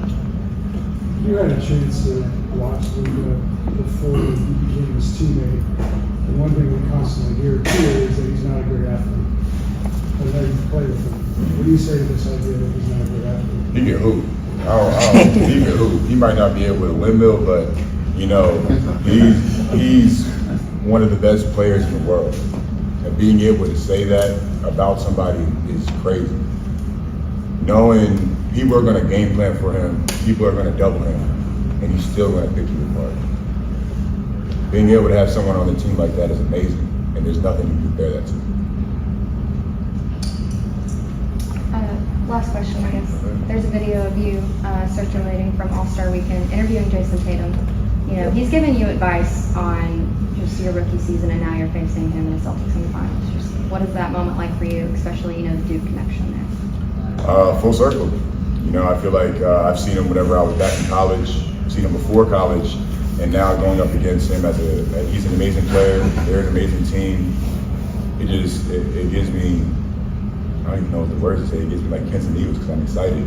You had a chance to watch Luka before he became his teammate. And one thing we constantly hear too is that he's not a great athlete. But now you play with him. What do you say to this idea that he's not a great athlete? He can hoop. He can hoop. He might not be able to windmill, but you know, he's one of the best players in the world. And being able to say that about somebody is crazy. Knowing people are going to game plan for him, people are going to double him, and he's still going to pick you apart. Being able to have someone on the team like that is amazing, and there's nothing you can compare that to. Last question, I guess. There's a video of you circulating from All-Star Weekend interviewing Jason Tatum. You know, he's given you advice on just your rookie season, and now you're facing him in the Celtics in the finals. Just what is that moment like for you, especially, you know, the Duke connection there? Full circle. You know, I feel like I've seen him whenever I was back in college, seen him before college, and now going up against him he's an amazing player, they're an amazing team. It gives me, I don't even know what the words to say, it gives me like pins and needles because I'm excited.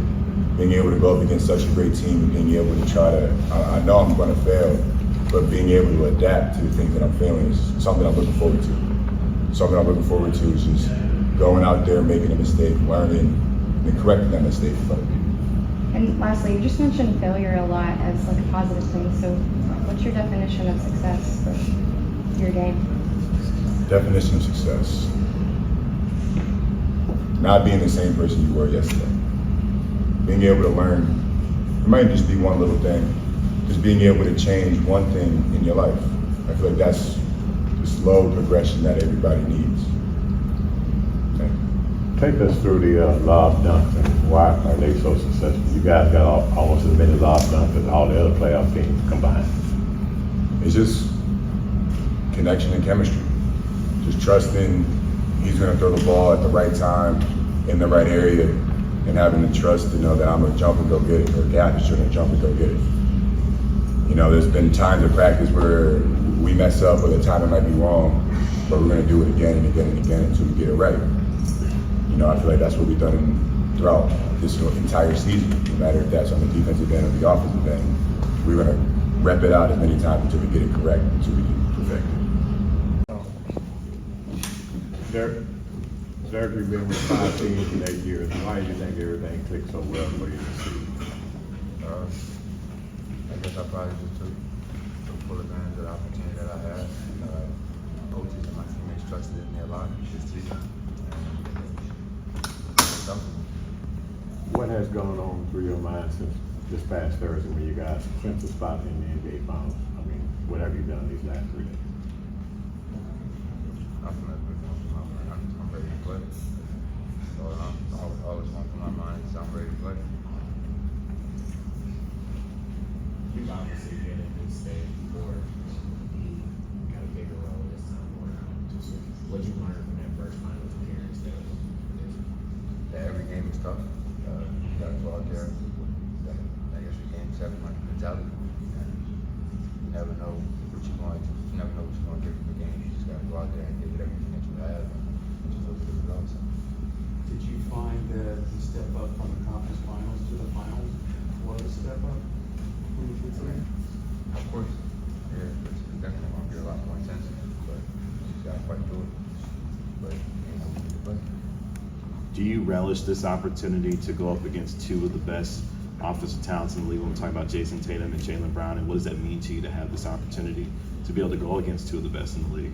Being able to go up against such a great team and being able to try to, I know I'm going to fail, but being able to adapt to the things that I'm feeling is something I'm looking forward to. Something I'm looking forward to is just going out there, making a mistake, learning, and correcting that mistake in front of people. And lastly, you just mentioned failure a lot as like a positive thing. So what's your definition of success for your game? Definition of success. Not being the same person you were yesterday. Being able to learn, it might just be one little thing, just being able to change one thing in your life. I feel like that's the slow progression that everybody needs. Take us through the lob dunks and why are they so successful? You guys got almost as many lob dunks as all the other playoff teams combined. It's just connection and chemistry. Just trusting he's going to throw the ball at the right time, in the right area, and having the trust to know that I'm going to jump and go get it, or Gaff is going to jump and go get it. You know, there's been times in practice where we mess up or the timing might be wrong, but we're going to do it again and again and again until we get it right. You know, I feel like that's what we've done throughout this entire season, no matter if that's on the defensive end or the offensive end. We're going to rep it out as many times until we get it correct, until we can perfect it. Derek, you've been with 5 teams in 8 years. Why do you think everything clicked so well for you this season? I guess I probably just took full advantage of the opportunity that I had. Coaches and my teammates trusted in me a lot this season. What has gone on through your mind since this past Thursday when you guys clinched a spot in the NBA Finals? I mean, what have you done these last 3 days? Nothing has been going through my mind. I'm ready to play. So always going through my mind is I'm ready to play. You've obviously been in this stage before. You got a bigger role this time around. Just what you learned from that first finals appearance that was different. Yeah, every game is tough. You got to go out there. I guess your game set my mentality. You never know what you're going to. You never know what you're going to get from the game. You just got to go out there and give it everything that you have, and just look at the results. Did you find that the step up from the conference finals to the finals was a step up? Of course. Yeah, it's definitely going to be a lot more intensive, but you just got to fight through it. But you know, we need to play. Do you relish this opportunity to go up against 2 of the best offensive talents in the league? When we're talking about Jason Tatum and Jaylen Brown, and what does that mean to you to have this opportunity to be able to go against 2 of the best in the league?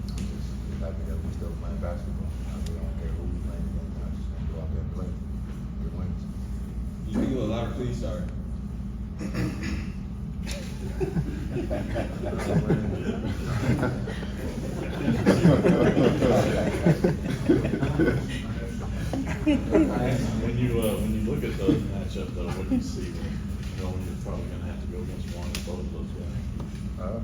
Just happy that we're still playing basketball. I really don't care who we playing against. I just want to go out there and play. Get wins. You speak a lot of please, sorry. When you look at the matchup though, what do you see when you're probably gonna have to go against one or both of those guys?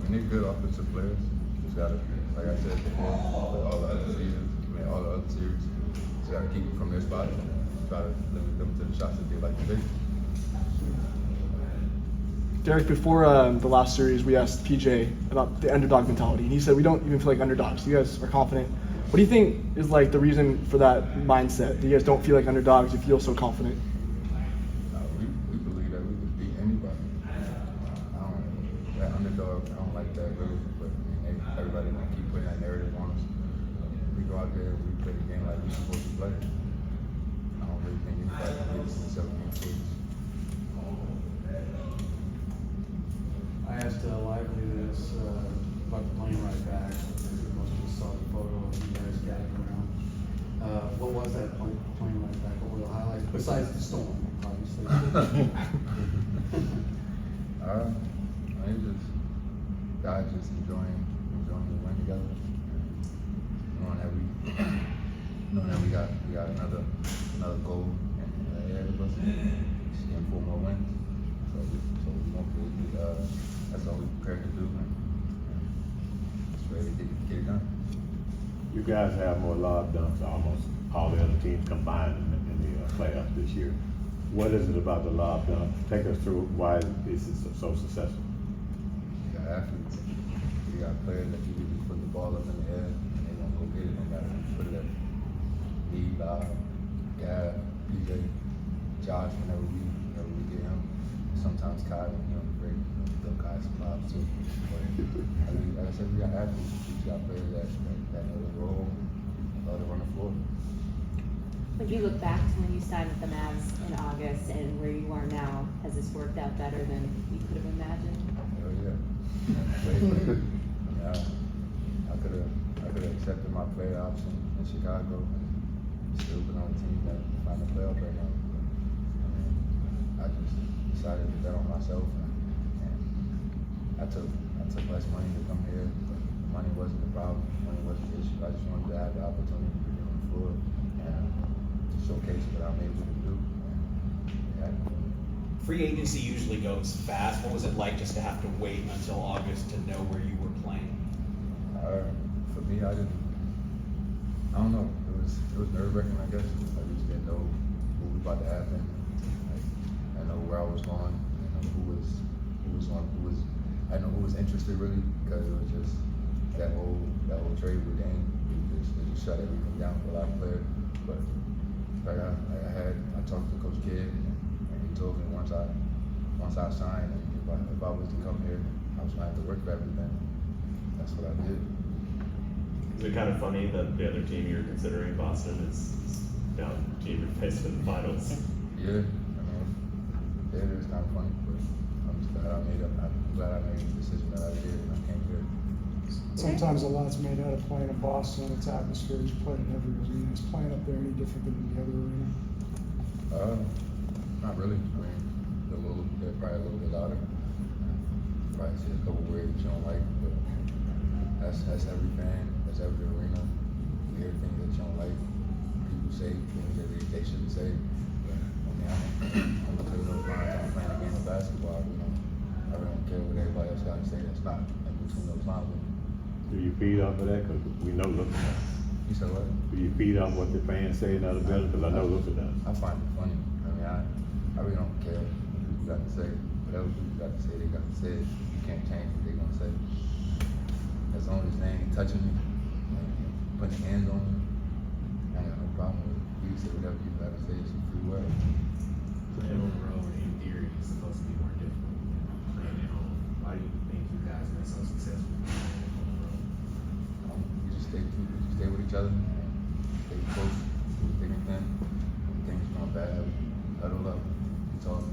We need good offensive players. Just gotta, like I said before, all the other seasons, all the other series, just gotta keep them from their spot and try to limit them to the shots that they like to take. Derek, before the last series, we asked PJ about the underdog mentality, and he said we don't even feel like underdogs. You guys are confident. What do you think is like the reason for that mindset? That you guys don't feel like underdogs, you feel so confident? We believe that we could beat anybody. That underdog, I don't like that really, but everybody want to keep putting that narrative on us. We go out there and we play the game like we're supposed to play. I don't really think anybody can get us in the 7-game series. I asked Lively this about the plane ride back. Most of us saw the photo of you guys gathering around. What was that plane ride back? What were the highlights besides the storm, obviously? I just guys just enjoying the win together. Knowing that we got another goal ahead of us. Just getting 4 more wins. So we want to. That's all we prepared to do. Just ready to get it done. You guys have more lob dunks than almost all the other teams combined in the playoffs this year. What is it about the lob dunk? Take us through why this is so successful. You got athletes. You got players that you can just put the ball up in the air and they gonna go get it no matter who you put it at. Me, Gav, PJ, Josh, whenever we get him. Sometimes Kai, great. They'll Kai some lobs too. But like I said, we got athletes. We got players that know the role, love to run the floor. When you look back to when you signed with the Mavs in August and where you are now, has this worked out better than you could have imagined? Hell yeah. I could have accepted my player option in Chicago and still been on a team that find the playoff right now. I just decided to bet on myself and I took less money to come here, but money wasn't the problem, money wasn't the issue. I just wanted to have the opportunity to be on the floor and showcase what I'm able to do. Free agency usually goes fast. What was it like just to have to wait until August to know where you were playing? For me, I don't know. It was nerve-wracking, I guess. I just didn't know what was about to happen. I know where I was going. I know who was interested really, because it was just that whole trade with Dame. It just shut everything down for a lot of players. But like I talked to Coach Kidd, and he told me once I signed, and if I was to come here, I was going to have to work for everything. That's what I did. Is it kind of funny that the other team you're considering, Boston, is now the team you're facing in the finals? Yeah, it is kind of funny, but I'm just glad I made the decision that I did, and I came here. Sometimes a lot's made out of playing in Boston. Its atmosphere is playing in every arena. Is playing up there any different than the other arena? Not really. I mean, they're probably a little bit louder. Probably see a couple words that you don't like, but that's every fan. That's every arena. You hear things that you don't like. People say things that they shouldn't say. But, I mean, I'm gonna tell you those lines. I'm playing a game of basketball. I really don't care what everybody else got to say. That's not in between those lines. Do you feed off of that? Because we know Luka does. You said what? Do you feed off what the fans say in other buildings? Because I know Luka does. I find it funny. I mean, I really don't care what people got to say. Whatever people got to say, they got to say it. You can't change what they're gonna say. As long as they ain't touching me, putting hands on me, I ain't got no problem with it. You can say whatever you got to say. It's a free word. Playing on the road, in theory, is supposed to be more difficult than playing at home. Why do you think you guys have been so successful playing on the road? We just stay with each other, stay close, do thick and thin. When things going bad, we huddle up, we talk.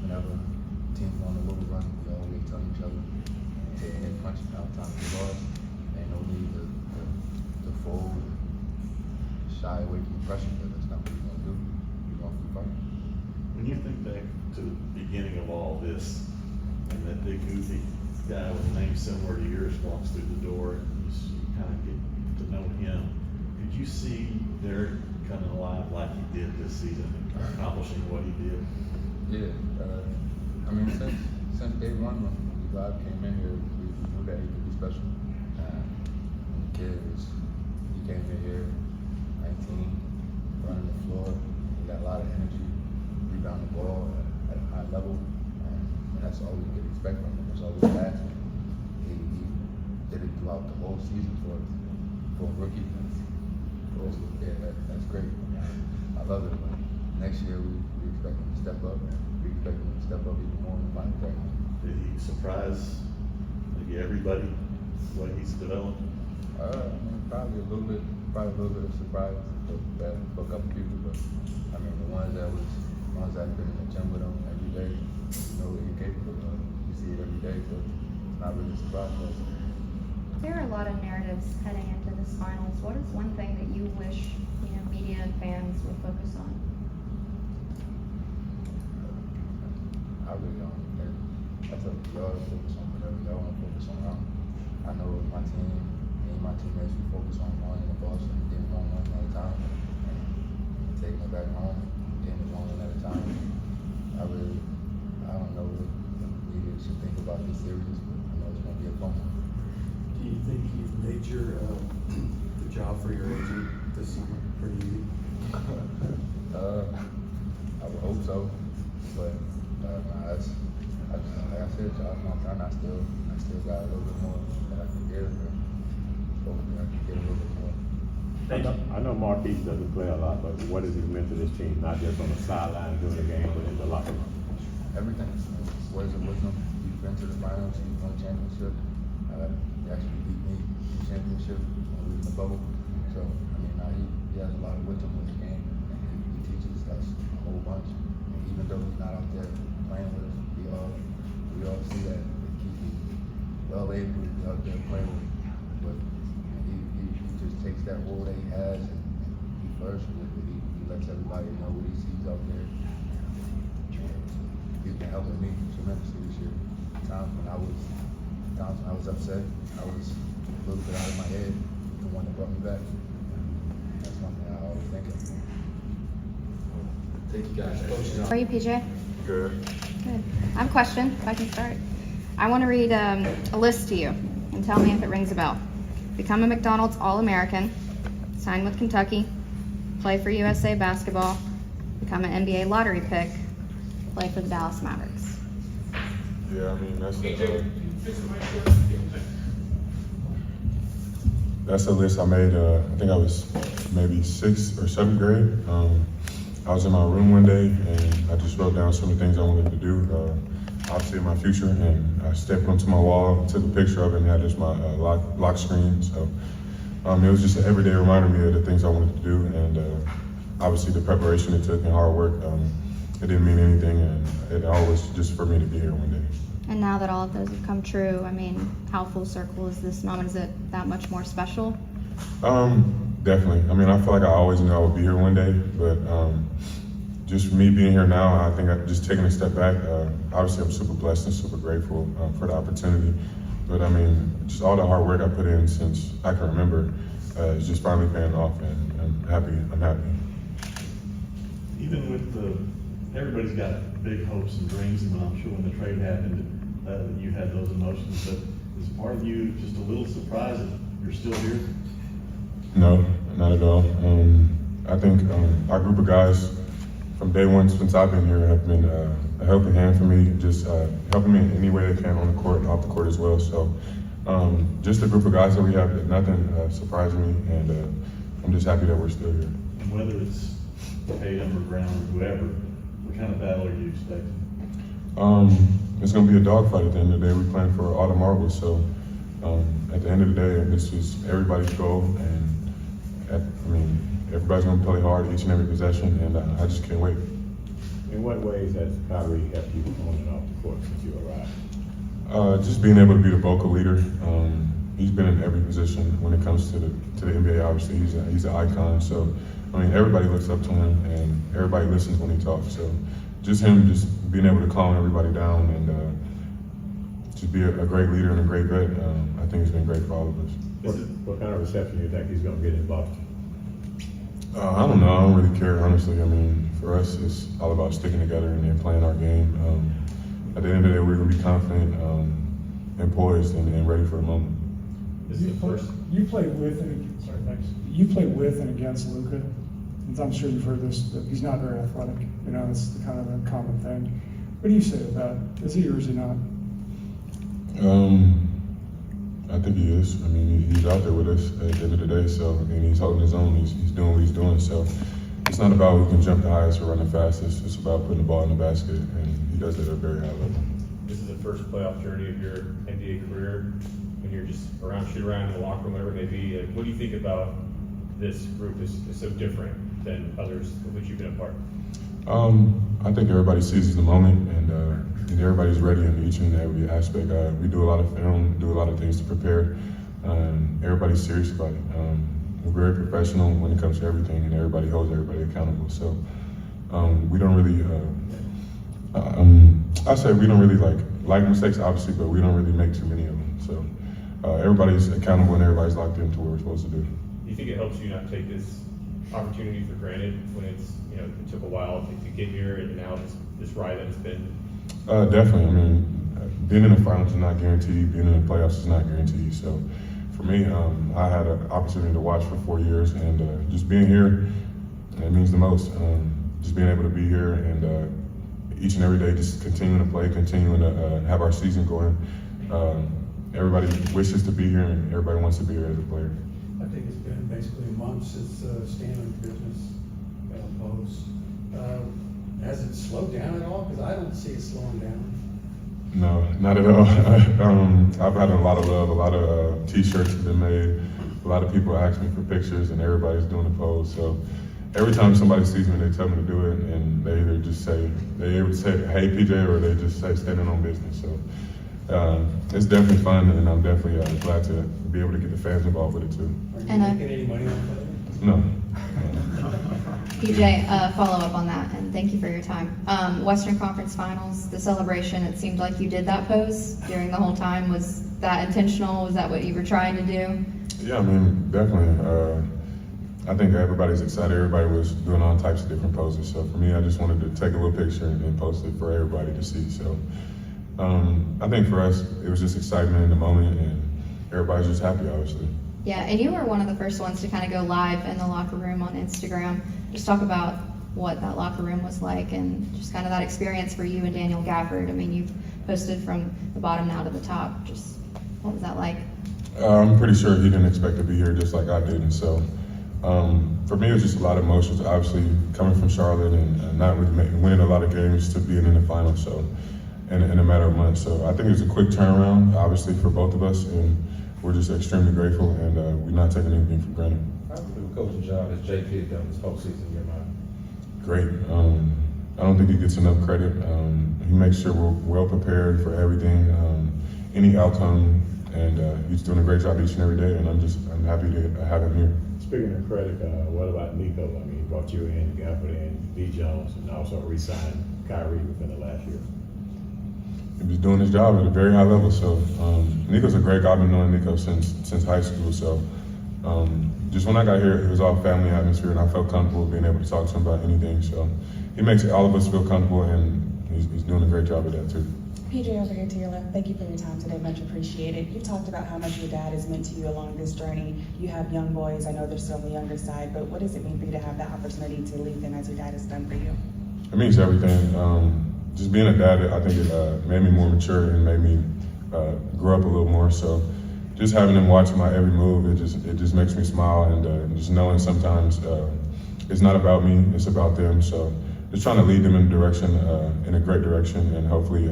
Whenever teams on the little run, we always tell each other, taking their punches now, time to loss. Ain't no need to fold, shy away from pressure, because that's not what we're gonna do. We're gonna keep fighting. When you think back to the beginning of all this, and that big goofy guy with a name similar to yours walks through the door, and you kind of get to know him. Could you see Derek coming alive like he did this season, accomplishing what he did? Yeah, I mean, since day one when Live came in here, we knew that he could be special. The kid he came in here, 19, running the floor. He got a lot of energy, rebounding the ball at a high level, and that's all we could expect from him. That's all we could ask him. He did it throughout the whole season for a rookie. So, yeah, that's great. I love it. But next year we expect him to step up, and we expect him to step up even more in the final right now. Did he surprise maybe everybody the way he's developed? I mean, probably a little bit of surprise for a couple people, but I mean the ones that have been in the gym with him every day, you know what he's capable of. You see it every day, so it's not really a surprise for us. There are a lot of narratives heading into this finals. What is one thing that you wish, media and fans would focus on? I really don't. That's up to y'all to focus on whatever y'all want to focus on. I know my team, me and my teammates, we focus on one in the Boston, getting one at a time, and taking it back home, getting it one at a time. I don't know what the media should think about this series, but I know it's going to be a fun one. Do you think you've made the job for your agent this summer pretty easy? I would hope so, but that's. Like I said, Josh, I still got a little bit more that I can give, but hopefully I can get a little bit more. I know Markieff doesn't play a lot, but what has he meant to this team? Not just on the sideline during the game, but in the locker room. Everything. Words of wisdom. He's been to the finals. He's won championship. He actually beat me in the championship when we were in the bubble. So I mean, he has a lot of wisdom in the game, and he teaches us a whole bunch. And even though he's not out there playing with us, we all see that he's well able to be out there playing with him. But he just takes that role that he has and he flourishes with it. He lets everybody know what he sees out there. He's been helping me tremendously this year. Times when I was upset, I was a little bit out of my head. The one that brought me back. That's one thing I always think of. Thank you guys. How are you, PJ? Good. Good. I have a question, if I can start. I want to read a list to you and tell me if it rings a bell. Become a McDonald's All-American, sign with Kentucky, play for USA Basketball, become an NBA lottery pick, play for the Dallas Mavericks. Yeah, I mean, that's a list I made, I think I was maybe 6th or 7th grade. I was in my room one day and I just wrote down some of the things I wanted to do, obviously in my future, and I stepped onto my wall, took a picture of it, and had just my lock screen. So it was just an everyday reminder to me of the things I wanted to do, and obviously the preparation it took and hard work, it didn't mean anything, and it all was just for me to be here one day. And now that all of those have come true, I mean, how full circle is this moment? Is it that much more special? Definitely. I mean, I feel like I always knew I would be here one day, but just for me being here now, I think I'm just taking a step back. Obviously, I'm super blessed and super grateful for the opportunity. But I mean, just all the hard work I put in since I can remember is just finally paying off, and I'm happy. Even with everybody's got big hopes and dreams, and I'm sure when the trade happened, you had those emotions. But is part of you just a little surprised that you're still here? No, not at all. I think our group of guys from day one since I've been here have been a helping hand for me, just helping me in any way they can on the court and off the court as well. So just a group of guys that we have, nothing surprised me, and I'm just happy that we're still here. And whether it's Tatum or Brown or whoever, what kind of battle are you expecting? It's going to be a dogfight at the end of the day. We're playing for all the marbles, so at the end of the day, this is everybody's goal, and everybody's going to play hard each and every possession, and I just can't wait. In what ways has Kyrie helped you on and off the court since you arrived? Just being able to be the vocal leader. He's been in every position when it comes to the NBA. Obviously, he's an icon. So, I mean, everybody looks up to him, and everybody listens when he talks. So, just him just being able to calm everybody down and just be a great leader and a great vet. I think it's been great for all of us. What kind of reception do you think he's going to get in Boston? I don't know. I don't really care, honestly. I mean, for us, it's all about sticking together and playing our game. At the end of the day, we're going to be confident and poised and ready for the moment. You played with and against Luka. And I'm sure you've heard this, that he's not very athletic. You know, it's kind of a common thing. What do you say to that? Is he or is he not? I think he is. I mean, he's out there with us at the end of the day, so, and he's holding his own. He's doing what he's doing. So it's not about who can jump the highest or run the fastest. It's about putting the ball in the basket, and he does it at a very high level. This is the first playoff journey of your NBA career. When you're just shoot around in the locker room, whatever it may be, what do you think about this group is so different than others of which you've been a part? I think everybody seizes the moment, and everybody's ready in each and every aspect. We do a lot of film, do a lot of things to prepare. Everybody's serious about it. We're very professional when it comes to everything, and everybody holds everybody accountable. So we don't really, I say we don't really like mistakes, obviously, but we don't really make too many of them. So everybody's accountable and everybody's locked into what we're supposed to do. Do you think it helps you not take this opportunity for granted when it's, it took a while to get here and now this ride that it's been? Definitely. I mean, being in the finals is not guaranteed. Being in the playoffs is not guaranteed. So for me, I had an opportunity to watch for 4 years, and just being here, it means the most. Just being able to be here and each and every day just continuing to play, continuing to have our season going. Everybody wishes to be here, and everybody wants to be here as a player. I think it's been basically a month since Stanley business post. Has it slowed down at all? Because I don't see it slowing down. No, not at all. I've had a lot of love, a lot of T-shirts have been made. A lot of people ask me for pictures, and everybody's doing the pose. So every time somebody sees me, they tell me to do it, and they either just say, hey PJ, or they just say standing on business. So it's definitely fun, and I'm definitely glad to be able to get the fans involved with it too. Are you making any money on that? No. PJ, follow up on that, and thank you for your time. Western Conference Finals, the celebration, it seemed like you did that pose during the whole time. Was that intentional? Was that what you were trying to do? Yeah, I mean, definitely. I think everybody's excited. Everybody was doing all types of different poses. So for me, I just wanted to take a little picture and post it for everybody to see. So I think for us, it was just excitement in the moment, and everybody's just happy, obviously. Yeah, and you were one of the first ones to kind of go live in the locker room on Instagram. Just talk about what that locker room was like and just kind of that experience for you and Daniel Gafford. I mean, you've posted from the bottom now to the top. Just what was that like? I'm pretty sure he didn't expect to be here just like I did. And so for me, it was just a lot of emotions, obviously, coming from Charlotte and not really winning a lot of games to being in the finals. So in a matter of months. So I think it was a quick turnaround, obviously, for both of us. And we're just extremely grateful, and we're not taking anything for granted. How good of a coaching job has JP done this postseason in your mind? Great. I don't think he gets enough credit. He makes sure we're well prepared for everything, any outcome, and he's doing a great job each and every day, and I'm happy to have him here. Speaking of credit, what about Nico? I mean, he brought you in, Gafford in, D. Jones, and also re-signed Kyrie within the last year. He was doing his job at a very high level. So Nico's a great guy. I've been knowing Nico since high school. So just when I got here, it was all family atmosphere, and I felt comfortable being able to talk to him about anything. So he makes all of us feel comfortable, and he's doing a great job at that too. PJ, over here to your left, thank you for your time today, much appreciated. You've talked about how much your dad has meant to you along this journey. You have young boys, I know they're still on the younger side, but what does it mean for you to have that opportunity to lead them as your dad has done for you? It means everything. Just being a dad, I think it made me more mature and made me grow up a little more. So just having them watch my every move, it just makes me smile, and just knowing sometimes it's not about me, it's about them. So just trying to lead them in a great direction, and hopefully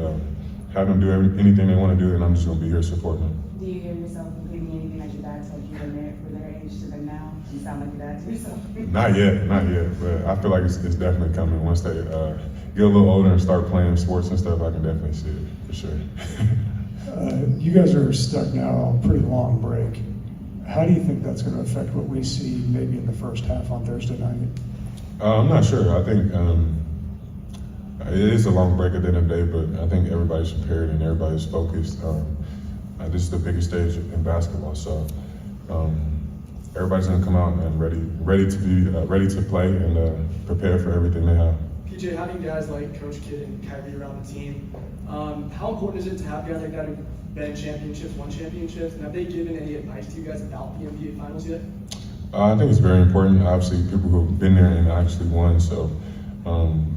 have them do anything they want to do, and I'm just going to be here supporting them. Do you hear yourself completing anything that your dad told you for their age to them now? You sound like your dad to yourself. Not yet, but I feel like it's definitely coming. Once they get a little older and start playing sports and stuff, I can definitely see it, for sure. You guys are stuck now on a pretty long break. How do you think that's going to affect what we see maybe in the first half on Thursday night? I'm not sure. I think It is a long break at the end of the day, but I think everybody's prepared and everybody's focused. This is the biggest stage in basketball, so everybody's gonna come out and ready to play and prepare for everything they have. PJ, how do you guys like Coach Kidd and Kyrie around the team? How important is it to have guys like that who've been championships, won championships, and have they given any advice to you guys about the NBA Finals yet? I think it's very important. Obviously, people who've been there and actually won. So,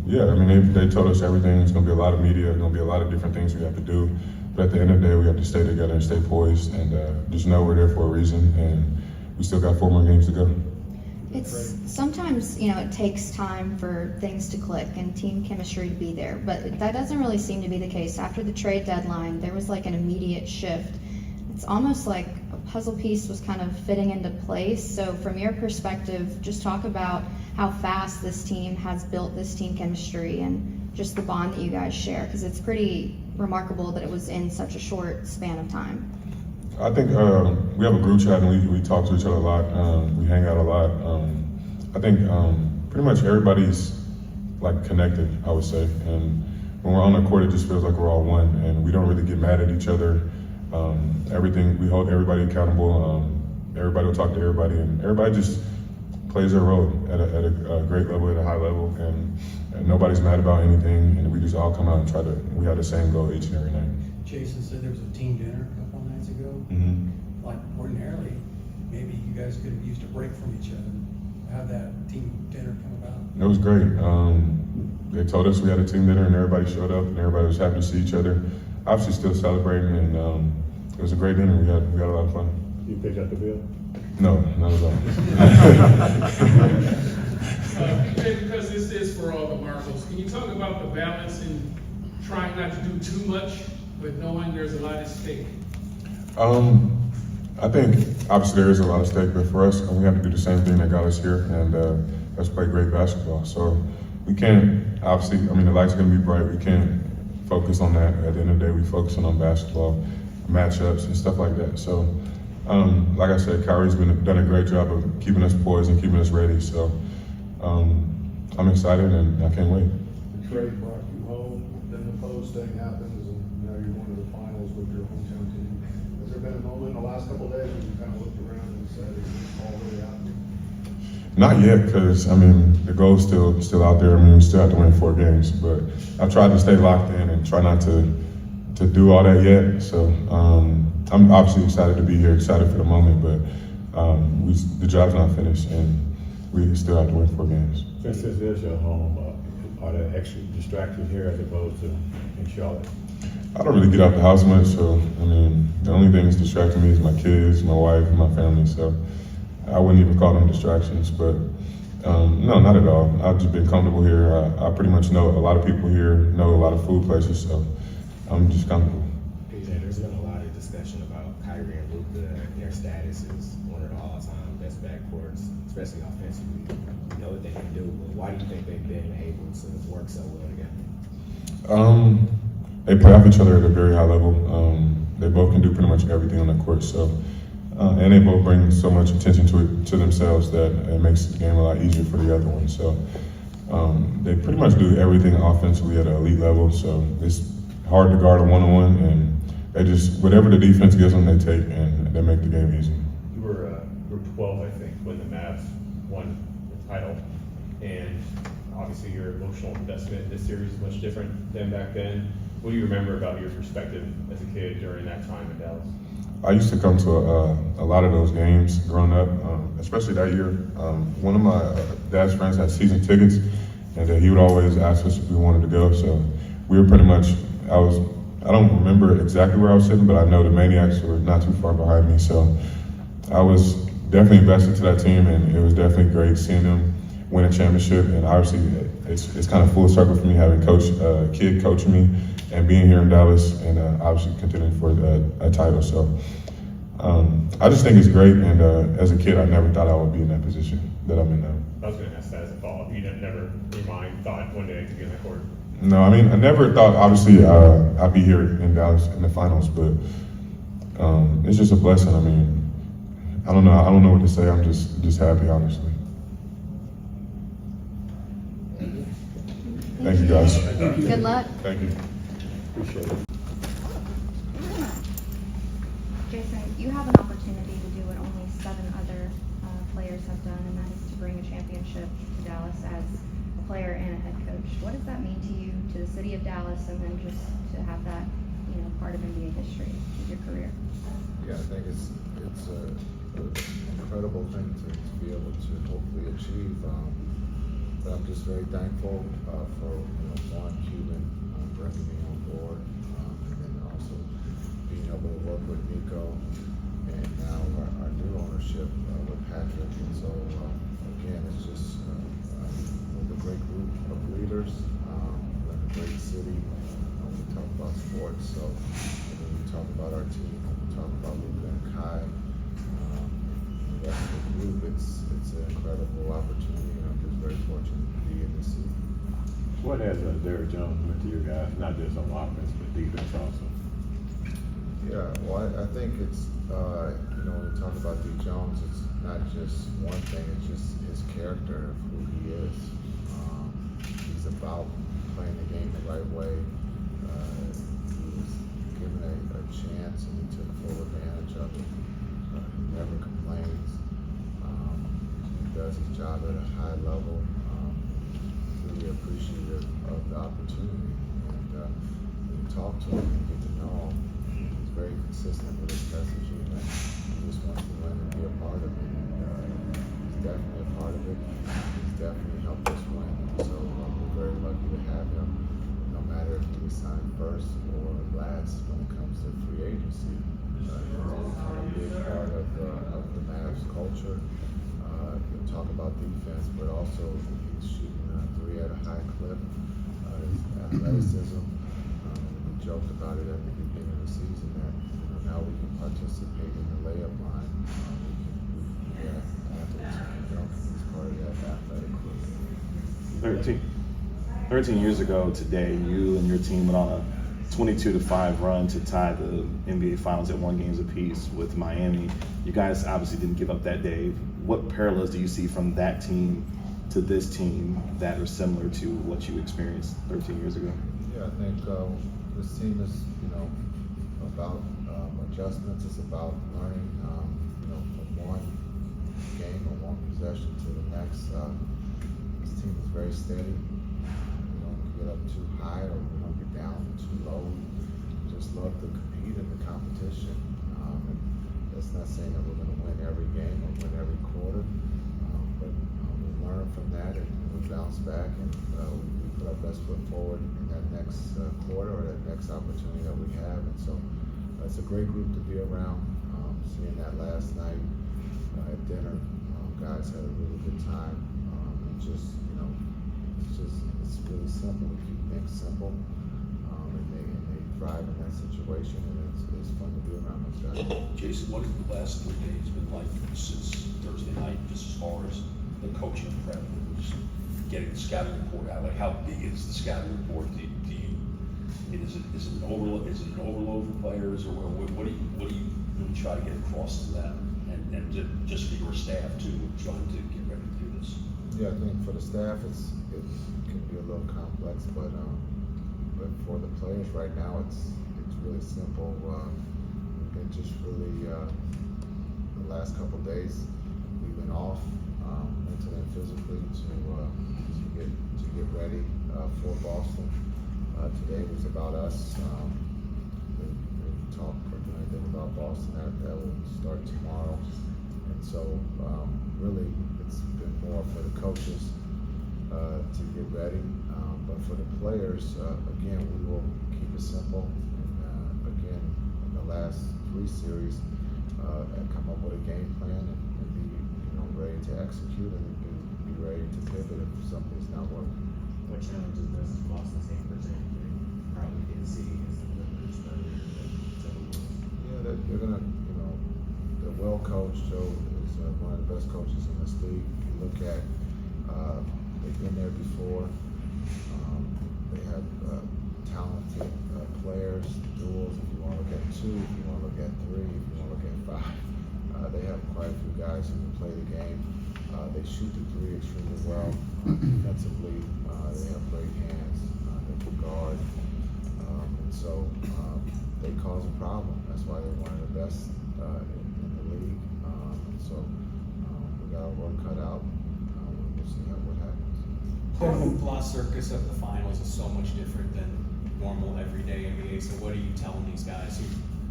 yeah, I mean, they told us everything. It's going to be a lot of media. There's going to be a lot of different things we have to do. But at the end of the day, we have to stay together and stay poised and just know we're there for a reason. And we still got 4 more games to go. It's sometimes, you know, it takes time for things to click and team chemistry to be there, but that doesn't really seem to be the case. After the trade deadline, there was like an immediate shift. It's almost like a puzzle piece was kind of fitting into place. So from your perspective, just talk about how fast this team has built this team chemistry and just the bond that you guys share, because it's pretty remarkable that it was in such a short span of time. I think we have a group chat and we talk to each other a lot. We hang out a lot. I think pretty much everybody's like connected, I would say. And when we're on the court, it just feels like we're all one, and we don't really get mad at each other. We hold everybody accountable. Everybody will talk to everybody, and everybody just plays their role at a great level, at a high level, and nobody's mad about anything. And we just all come out and we have the same goal each and every night. Jason said there was a team dinner a couple of nights ago. Mm-hmm. Like ordinarily, maybe you guys could have used a break from each other. How'd that team dinner come about? It was great. They told us we had a team dinner and everybody showed up and everybody was happy to see each other. Obviously still celebrating, and it was a great dinner. We had a lot of fun. You picked up the bill? No, not at all. Because this is for all the marbles, can you talk about the balance in trying not to do too much, but knowing there's a lot at stake? I think obviously there is a lot at stake, but for us, we have to do the same thing that got us here, and that's play great basketball. So we can't, obviously, I mean, the lights are going to be bright. We can't focus on that. At the end of the day, we focus on basketball, matchups, and stuff like that. So, like I said, Kyrie's done a great job of keeping us poised and keeping us ready. So, I'm excited and I can't wait. The trade brought you home, then the post thing happens, and now you're going to the finals with your hometown team. Has there been a moment in the last couple of days when you kind of looked around and said, is it all really happening? Not yet, because I mean the goal's still out there. I mean we still have to win 4 games, but I've tried to stay locked in and try not to do all that yet. So I'm obviously excited to be here, excited for the moment, but the job's not finished and we still have to win 4 games. Since this is your home, are there extra distractions here as opposed to in Charlotte? I don't really get out the house much, so I mean the only thing that's distracting me is my kids, my wife, and my family. So I wouldn't even call them distractions, but no, not at all. I've just been comfortable here. I pretty much know a lot of people here, know a lot of food places, so I'm just comfortable. PJ, there's been a lot of discussion about Kyrie and Luka and their status as one of the all-time best backcourts, especially offensively. We know what they can do, but why do you think they've been able to work so well together? They play off each other at a very high level. They both can do pretty much everything on the court, so. And they both bring so much attention to themselves that it makes the game a lot easier for the other one. So they pretty much do everything offensively at an elite level. So it's hard to guard a one-on-one, and they just whatever the defense gives them, they take and they make the game easy. You were 12, I think, when the Mavs won the title, and obviously your emotional investment in this series is much different than back then. What do you remember about your perspective as a kid during that time in Dallas? I used to come to a lot of those games growing up, especially that year. One of my dad's friends had season tickets, and he would always ask us if we wanted to go. So we were pretty much, I don't remember exactly where I was sitting, but I know the Maniacs were not too far behind me. So I was definitely invested to that team, and it was definitely great seeing them win a championship. And obviously, it's kind of full circle for me having kid coaching me and being here in Dallas, and obviously contending for a title. So I just think it's great, and as a kid, I never thought I would be in that position that I'm in now. I was going to ask that as a follow-up. You never in your mind thought one day I could be on that court? No, I mean, I never thought, obviously, I'd be here in Dallas in the finals, but it's just a blessing. I mean, I don't know what to say. I'm just happy, honestly. Thank you, guys. Good luck. Thank you. Appreciate it. Jason, you have an opportunity to do what only 7 other players have done, and that is to bring a championship to Dallas as a player and a head coach. What does that mean to you, to the city of Dallas, and then just to have that, part of NBA history with your career? Yeah, I think it's an incredible thing to be able to hopefully achieve. But I'm just very thankful for Juan Cuban bringing me on board, and then also being able to work with Nico, and now our new ownership with Patrick. And so again, it's just with a great group of leaders, like a great city. We talk about sports, so when we talk about our team, we talk about Luka and Kai. The rest of the group, it's an incredible opportunity, and I'm just very fortunate to be in this seat. What has Derrick Jones meant to you guys, not just on offense, but defense also? Yeah, well, I think it's, when we talk about D. Jones, it's not just one thing, it's just his character of who he is. He's about playing the game the right way. He was given a chance and he took full advantage of it. He never complains. He does his job at a high level. Really appreciative of the opportunity. And when you talk to him and get to know him, he's very consistent with his messaging, and he just wants to win and be a part of it. And he's definitely a part of it. He's definitely helped us win. So we're very lucky to have him, no matter if we sign first or last when it comes to free agency. He's become a big part of the Mavs culture. He'll talk about defense, but also he's shooting 3 at a high clip. His athleticism. We joked about it at the beginning of the season that now we can participate in the layup line. We have athletes who jump. He's part of that athletic group. 13 years ago today, you and your team went on a 22-5 run to tie the NBA Finals at 1 game apiece with Miami. You guys obviously didn't give up that day. What parallels do you see from that team to this team that are similar to what you experienced 13 years ago? Yeah, I think this team is, about adjustments. It's about learning, from one game or one possession to the next. This team is very steady. We don't get up too high or we don't get down too low. We just love to compete in the competition. And that's not saying that we're going to win every game or win every quarter, but we learn from that and we bounce back and we put our best foot forward in that next quarter or that next opportunity that we have. And so it's a great group to be around. Seeing that last night at dinner, guys had a really good time. And just, it's really simple. We keep things simple, and they thrive in that situation, and it's fun to be around those guys. Jason, what have the last 3 days been like since Thursday night, just as far as the coaching prep, just getting the scouting report out? Like, how big is the scouting report? Is it an overload? Is it an overload for players, or what do you really try to get across to them, and just for your staff too, trying to get ready to do this? Yeah, I think for the staff, it can be a little complex, but for the players right now, it's really simple. We've been just really the last couple of days we've been off mentally and physically to get ready for Boston. Today was about us. We talk or do anything about Boston. That will start tomorrow. And so really it's been more for the coaches to get ready. But for the players, again, we will keep it simple. And again, in the last 3 series, and come up with a game plan and be ready to execute and be ready to pivot if something's not working. What challenges does Boston State present that probably didn't see against the Clippers earlier? Yeah, they're gonna, they're well coached. Joe is one of the best coaches in this league. If you look at, they've been there before. They have talented players, duels. If you want to look at 2, if you want to look at 3, if you want to look at 5, they have quite a few guys who can play the game. They shoot the 3 extremely well. Defensively, they have great hands. so they cause a problem. That's why they're one of the best in the league. And so we got our work cut out. We'll see what happens. The last circus of the finals is so much different than normal everyday NBA. So what are you telling these guys?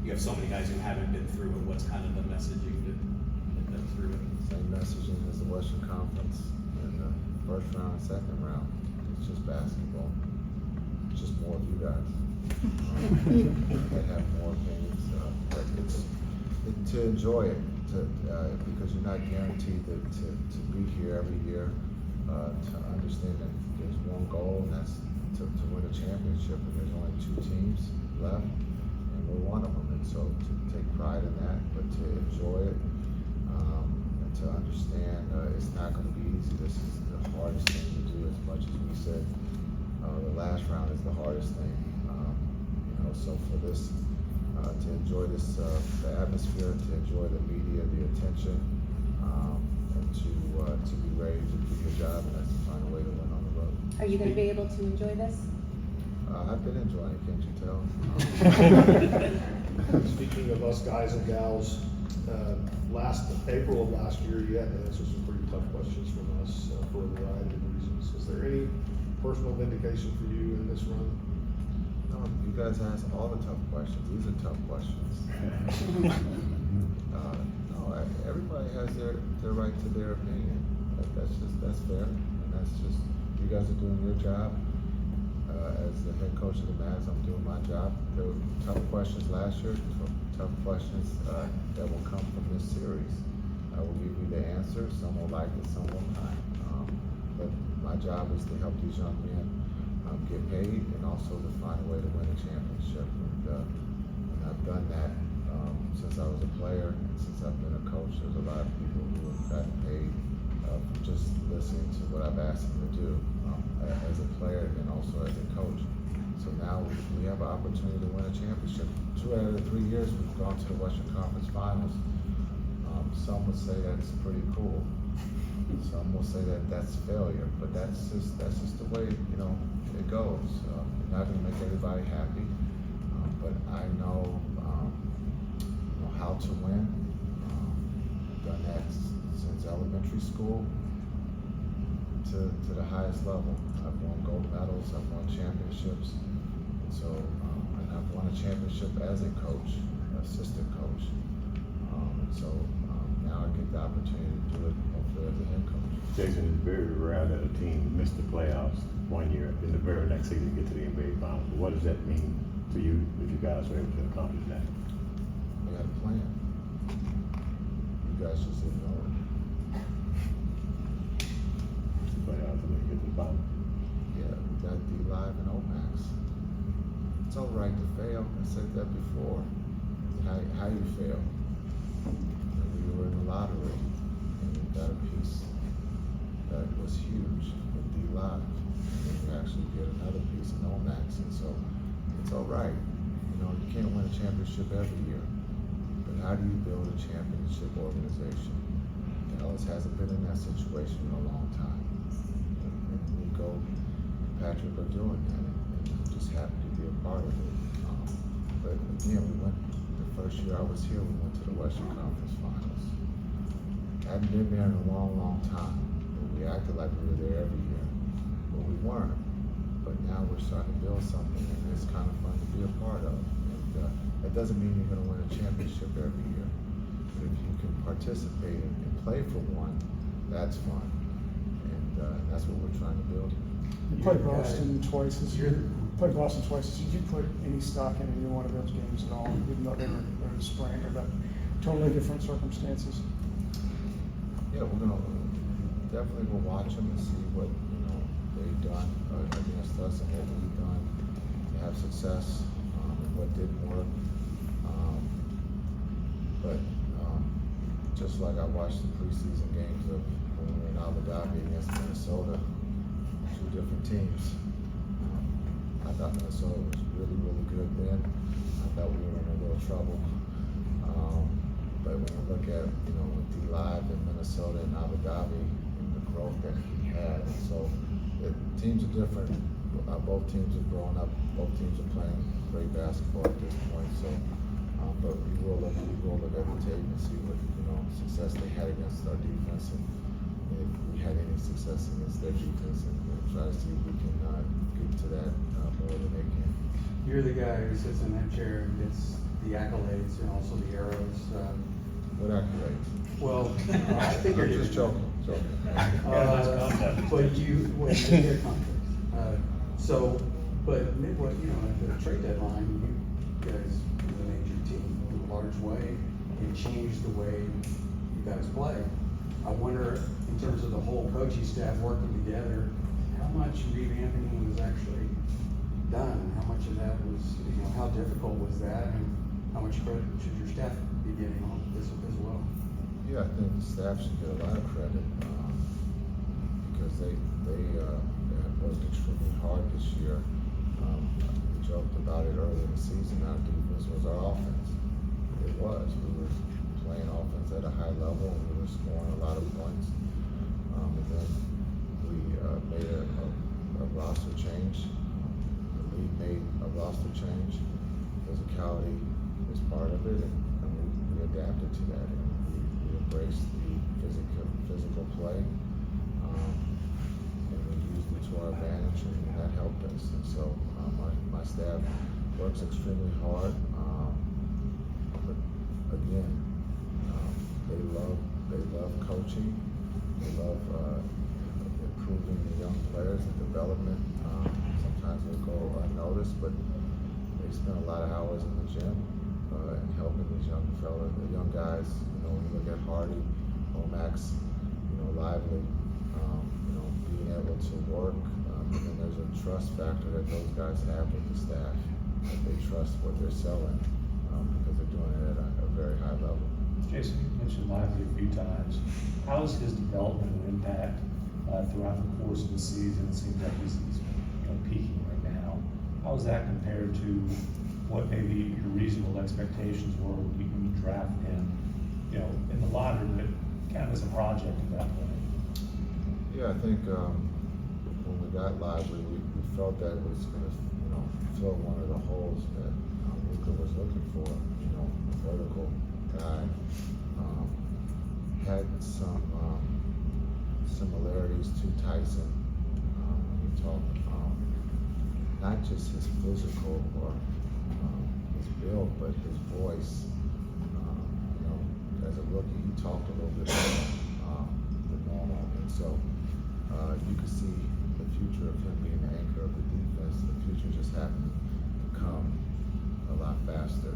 You have so many guys who haven't been through it. What's kind of the messaging to get them through it? Same messaging as the Western Conference in the first round and second round. It's just basketball. It's just more of you guys. That have more opinions. But it's to enjoy it, because you're not guaranteed to be here every year. To understand that there's one goal, and that's to win a championship, and there's only 2 teams left, and we're one of them. And so to take pride in that, but to enjoy it, and to understand it's not going to be easy. This is the hardest thing to do. As much as we said, the last round is the hardest thing. So for this, to enjoy this, the atmosphere, to enjoy the media, the attention, and to be ready to do your job, and that's to find a way to win on the road. Are you going to be able to enjoy this? I've been enjoying it, can't you tell? Speaking of us guys and gals, April of last year, you had to answer some pretty tough questions from us for a variety of reasons. Is there any personal vindication for you in this run? No, you guys ask all the tough questions. These are tough questions. No, everybody has their right to their opinion. That's fair, and that's just, you guys are doing your job. As the head coach of the Mavs, I'm doing my job. There were tough questions last year, tough questions that will come from this series. I will give you the answer. Some will like it, some will not. But my job is to help these young men get paid, and also to find a way to win a championship. And I've done that since I was a player, and since I've been a coach. There's a lot of people who have gotten paid just listening to what I've asked them to do as a player and also as a coach. So now we have an opportunity to win a championship. 2 out of the 3 years we've gone to the Western Conference Finals. Some would say that's pretty cool. Some will say that that's failure, but that's just the way it goes. You're not going to make everybody happy, but I know how to win. I've done that since elementary school to the highest level. I've won gold medals, I've won championships, and so and I've won a championship as a coach, assistant coach. Now I get the opportunity to do it hopefully as a head coach. Jason, it's very rare that a team missed the playoffs one year, in the very next season get to the NBA Finals. What does that mean to you if you guys were able to accomplish that? We had a plan. You guys just didn't know it. Playoffs and then get to the final. Yeah, we got D-Live and Omax. It's all right to fail. I said that before. How you fail? And we were in the lottery, and we got a piece that was huge with D-Live. And then we actually get another piece in Omax, and so it's all right. You can't win a championship every year, but how do you build a championship organization? Dallas hasn't been in that situation in a long time. And Nico and Patrick are doing that, and I'm just happy to be a part of it. But again, the first year I was here, we went to the Western Conference Finals. Hadn't been there in a long, long time. But we acted like we were there every year, but we weren't. But now we're starting to build something, and it's kind of fun to be a part of. And that doesn't mean you're going to win a championship every year. But if you can participate and play for one, that's fun. And that's what we're trying to build. You played Boston twice this year. Did you put any stock in any one of those games at all, even though they were in the spring or the totally different circumstances? Yeah, we're gonna definitely go watch them and see what they've done against us and what we've done to have success, and what didn't work. But just like I watched the preseason games of when we were in Abu Dhabi against Minnesota, 2 different teams. I thought Minnesota was really, really good then. I thought we were in a little trouble. But when you look at, with D-Live in Minnesota and Abu Dhabi and the growth that he had, so teams are different both teams have grown up. Both teams are playing great basketball at this point. So, but we will look at the tape and see what success they had against our defense, and if we had any success against their defense, and we'll try to see if we can get to that more than they can. You're the guy who sits in that chair and gets the accolades and also the arrows. What accolades? Well, I think you're just joking. But you in your contract. But midway, at the trade deadline, you guys made your team in a large way and changed the way you guys play. I wonder, in terms of the whole coaching staff working together, how much revamping was actually done? How much of that was, how difficult was that, and how much credit should your staff be getting on this as well? Yeah, I think the staff should get a lot of credit because they have worked extremely hard this year. We joked about it earlier in the season. Our defense was our offense. It was. We were playing offense at a high level, and we were scoring a lot of points. And then we made a roster change. The league made a roster change. Physicality was part of it, and we adapted to that. And we embraced the physical play, and we used it to our advantage, and that helped us. And so my staff works extremely hard, but again, they love coaching. They love improving the young players and development. Sometimes they go unnoticed, but they spend a lot of hours in the gym and helping these young fellas, the young guys. When you look at Hardy, Omax, Lively, being able to work, and then there's a trust factor that those guys have with the staff. That they trust what they're selling because they're doing it at a very high level. Jason, you mentioned Lively a few times. How is his development and impact throughout the course of the season? It seems like he's peaking right now. How is that compared to what maybe your reasonable expectations were when you draft him, in the lottery, but kind of as a project at that point? Yeah, I think when we got Lively, we felt that it was going to, fill one of the holes that Luka was looking for. A vertical guy. Had some similarities to Tyson. When we talk, not just his physical or his build, but his voice. As a rookie, he talked a little bit more than normal, and so you could see the future of him being the anchor of the defense. The future just happened to come a lot faster.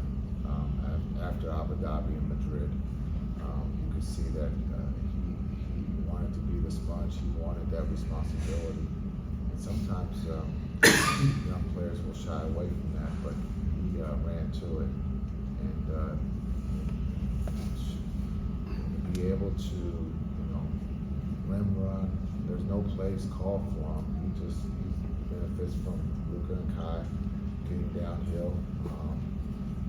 After Abu Dhabi and Madrid, you could see that he wanted to be the sponge. He wanted that responsibility, and sometimes young players will shy away from that, but he ran to it, and be able to, rim run. There's no plays called for him. He benefits from Luka and Kai getting downhill.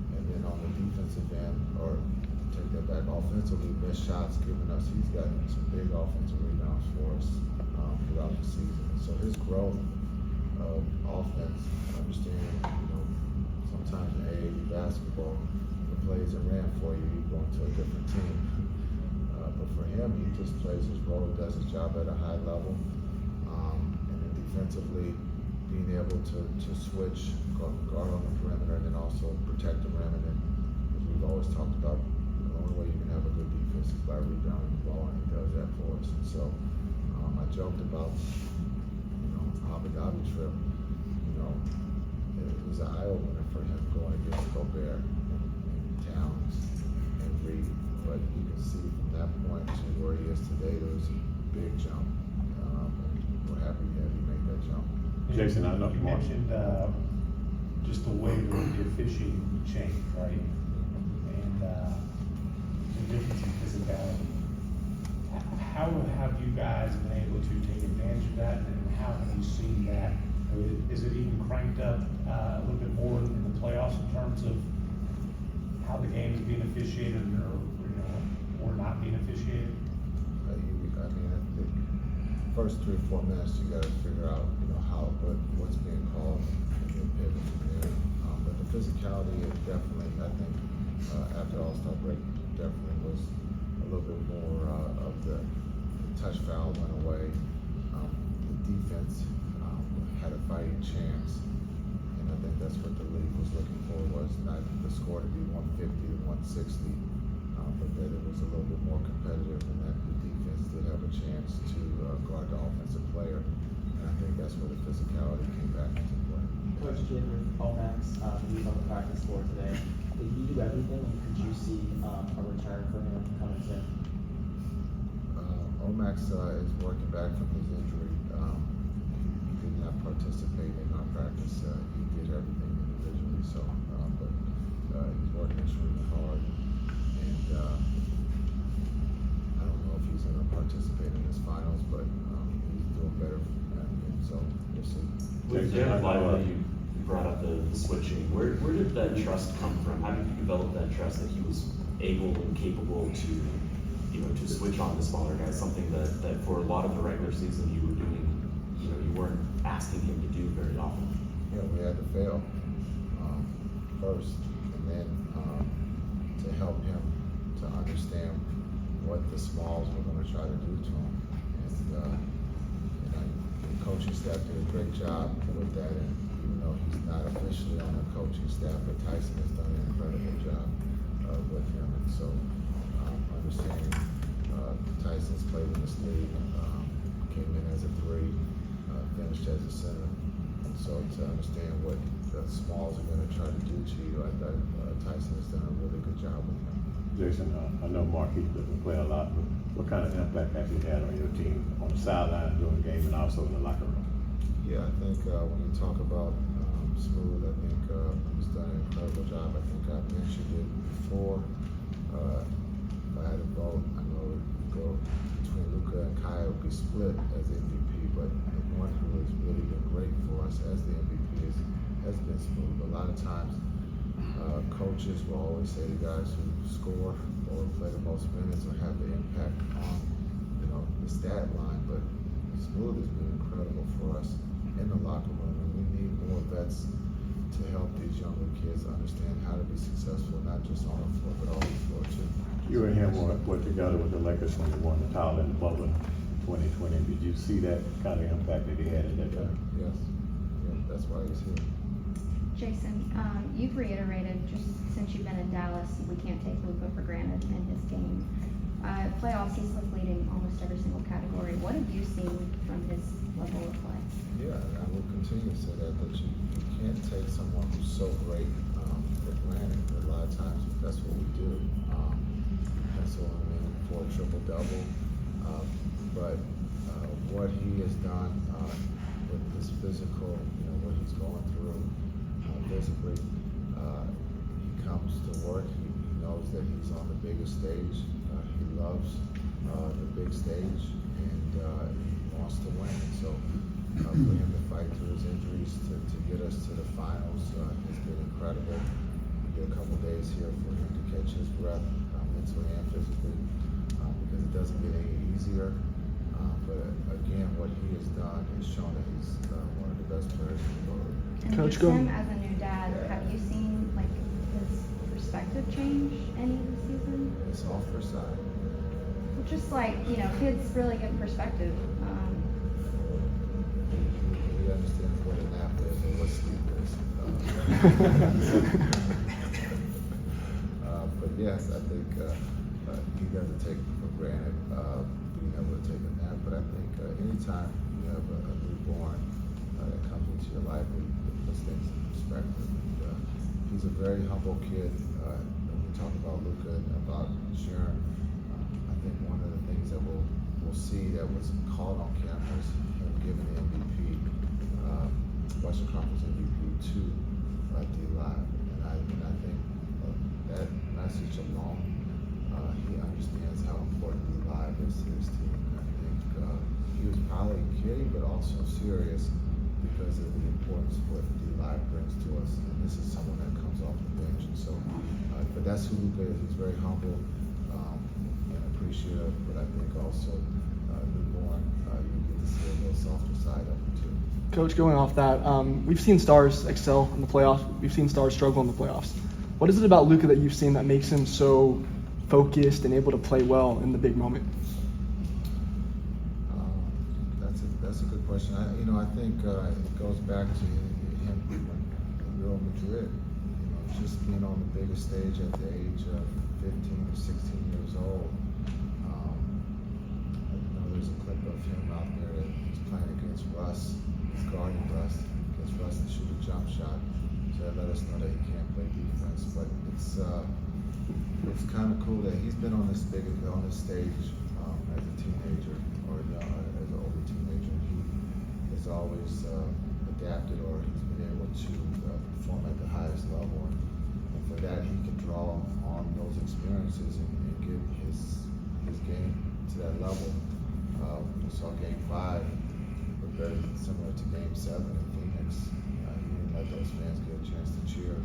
And then on the defensive end, or take that back, offensively, missed shots given us. He's gotten some big offensive rebounds for us throughout the season. So his growth of offense, understanding, sometimes in AAU basketball, the plays are ran for you, you go into a different team. But for him, he just plays his role, does his job at a high level. And then defensively, being able to switch, guard on the perimeter, and then also protect the rim. And then, as we've always talked about, the only way you can have a good defense is by rebounding the ball, and he does that for us. And so I joked about, Abu Dhabi trip. It was an eye-opener for him going against Gobert and Towns and Reed. But you can see from that point to where he is today, there was a big jump. And we're happy that he made that jump. Jason, I know you mentioned just the way the officiating changed, right? And the difference in physicality. How have you guys been able to take advantage of that, and how have you seen that? Is it even cranked up a little bit more in the playoffs in terms of how the game is being officiated, or not being officiated? first 3 or 4 minutes, you got to figure out, what's being called and then pivot from there. But the physicality is definitely, I think, after All-Star break, definitely was a little bit more of the touch foul went away. The defense had a fighting chance, and I think that's what the league was looking for, was not the score to be 150 to 160, but that it was a little bit more competitive, and that the defense did have a chance to guard the offensive player, and I think that's where the physicality came back into play. Coach Kidd with Omax, he was on the practice floor today. Did he do everything, and could you see a return for him coming soon? Omax is working back from his injury. He did not participate in our practice. He did everything individually, so but he's working extremely hard, and I don't know if he's going to participate in his finals, but he's doing better, and so we'll see. With Dereck Lively, you brought up the switching. Where did that trust come from? How did you develop that trust that he was able and capable to switch on the smaller guys? Something that for a lot of the regular season you were doing, you weren't asking him to do very often. Yeah, we had to fail first, and then to help him to understand what the smalls were going to try to do to him. And the coaching staff did a great job with that, and even though he's not officially on the coaching staff, but Tyson has done an incredible job with him, and so understanding Tyson's played in this league, came in as a 3, finished as a center, and so to understand what the smalls are going to try to do to you, I thought Tyson has done a really good job with him. Jason, I know Markieff doesn't play a lot, but what kind of impact has he had on your team on the sideline during the game and also in the locker room? Yeah, I think when you talk about Smooth, I think he's done an incredible job. I think I mentioned it before. If I had a vote, I know it would go between Luka and Kyrie would be split as MVP, but the one who has really been great for us as the MVP has been Smooth. A lot of times, coaches will always say the guys who score or play the most minutes or have the impact on, the stat line, but Smooth has been incredible for us in the locker room, and we need more vets to help these younger kids understand how to be successful, not just on the floor, but off the floor too. You and him worked together with the Lakers when you won the title in the bubble in 2020. Did you see that kind of impact that he had in that time? Yes. Yeah, that's why he's here. Jason, you've reiterated just since you've been in Dallas, we can't take Luka for granted in his game. Playoffs, he's leading almost every single category. What have you seen from his level of play? Yeah, I will continue to say that you can't take someone who's so great for granted. A lot of times that's what we do. Pencil him in for a triple-double. But what he has done with his physical, what he's going through physically, he comes to work. He knows that he's on the biggest stage. He loves the big stage, and he wants to win. So for him to fight through his injuries to get us to the finals has been incredible. We get a couple days here for him to catch his breath mentally and physically, because it doesn't get any easier. But again, what he has done is shown that he's one of the best players in the world. And Coach, just him as a new dad, have you seen his perspective change any this season? It's all for side. Just kids really get perspective. He understands what a nap is and what sleep is. But yes, I think he doesn't take for granted being able to take a nap. But I think anytime you have a newborn that comes into your life, it puts things in perspective. And, he's a very humble kid. When we talk about Luka and about Sharon, I think one of the things that we'll see that was called on camera is him giving the MVP, Western Conference MVP to D-Live. And I think that message alone, he understands how important D-Live is to his team. And I think he was probably kidding, but also serious because of the importance what D-Live brings to us. And this is someone that comes off the bench. And so, but that's who Luka is. He's very humble and appreciative, but I think also newborn, you get to see a little softer side of him too. Coach, going off that, we've seen stars excel in the playoffs. We've seen stars struggle in the playoffs. What is it about Luka that you've seen that makes him so focused and able to play well in the big moment? That's a good question. I think it goes back to him in Real Madrid. Just being on the biggest stage at the age of 15 or 16 years old. There's a clip of him out there that he's playing against Russ. He's guarding Russ. Gets Russ to shoot a jump shot. So that let us know that he can't play defense. But it's kind of cool that he's been on this stage as a teenager or as an older teenager. He has always adapted, or he's been able to perform at the highest level. And for that, he can draw on those experiences and get his game to that level. We saw Game 5, but very similar to Game 7 in Phoenix. He didn't let those fans get a chance to cheer. He